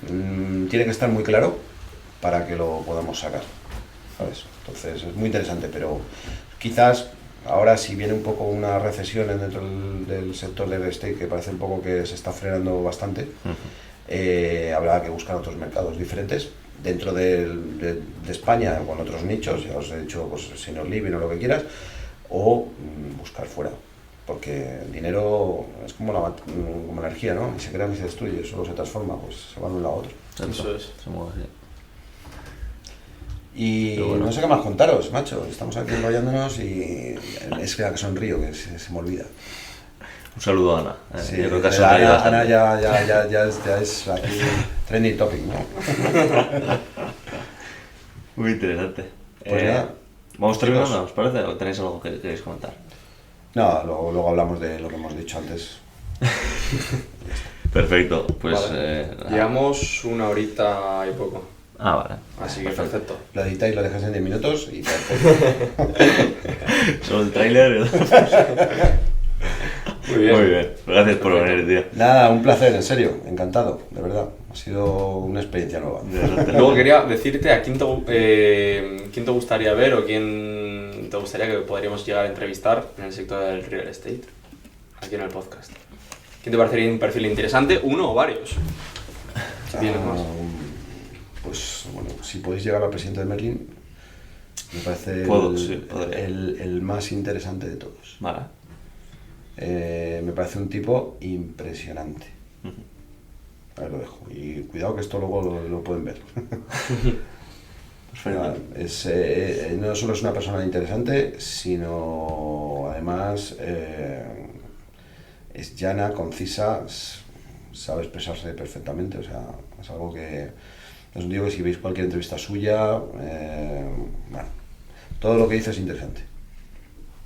tiene que estar muy claro para que lo podamos sacar, ¿sabes? Entonces es muy interesante, pero quizás ahora si viene un poco una recesión dentro del sector del real estate, que parece un poco que se está frenando bastante, habrá que buscar otros mercados diferentes dentro de España con otros nichos, ya os he dicho, pues senior living o lo que quieras, o buscar fuera. Porque el dinero es como la energía, ¿no? Ni se crea ni se destruye, solo se transforma, pues se va de un lado a otro. Eso es. Se mueve así. Y Pero bueno. no sé qué más contaros, macho. Estamos aquí enrollándonos y es que sonrío, que se me olvida. Un saludo a Ana. Sí, Yo creo que ha sonreído Ana bastante. ya es aquí trending topic, ¿no? Muy interesante. Pues nada, ¿Vamos terminando, chicos. os parece? ¿O tenéis algo que queréis comentar? No, luego hablamos de lo que hemos dicho antes. Perfecto, pues... Vale. nada. Llevamos 1 horita y poco. Ah, vale. Así que perfecto. Lo editáis, lo dejáis en 10 minutos y perfecto. Solo el tráiler. Muy bien. Muy bien. Gracias por venir, tío. Nada, un placer, en serio, encantado, de verdad. Ha sido una experiencia nueva. Luego quería decirte a quién te gustaría ver o quién te gustaría que podríamos llegar a entrevistar en el sector del real estate, aquí en el podcast. ¿Quién te parecería un perfil interesante? ¿Uno o varios? Si tienes más. Pues bueno, si podéis llegar al presidente de Merlin, me parece podría. el más interesante de todos. Vale. Me parece un tipo impresionante. Ahí lo dejo. Y cuidado que esto luego lo pueden ver. Perfecto. No solo es una persona interesante, sino además es llana, concisa, sabe expresarse perfectamente. O sea, es algo que es un tío que si veis cualquier entrevista suya, bueno, todo lo que dice es interesante.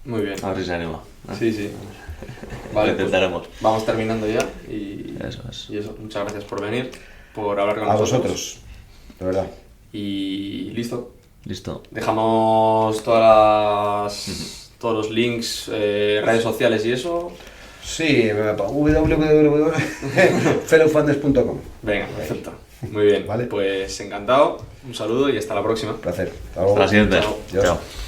Muy bien. A ver si se anima. Sí, sí. Lo Vale, pues intentaremos. vamos terminando ya y Eso es. y eso. Muchas gracias por venir, por hablar con A nosotros. vosotros, de verdad. Y listo. Listo. Dejamos todos los links, redes sociales y eso. Sí, www.fellowfunders.com. Venga, perfecto. Muy bien. Vale. Pues encantado. Un saludo y hasta la próxima. Placer. Hasta Hasta luego. la siguiente. Chao. Adiós. Chao.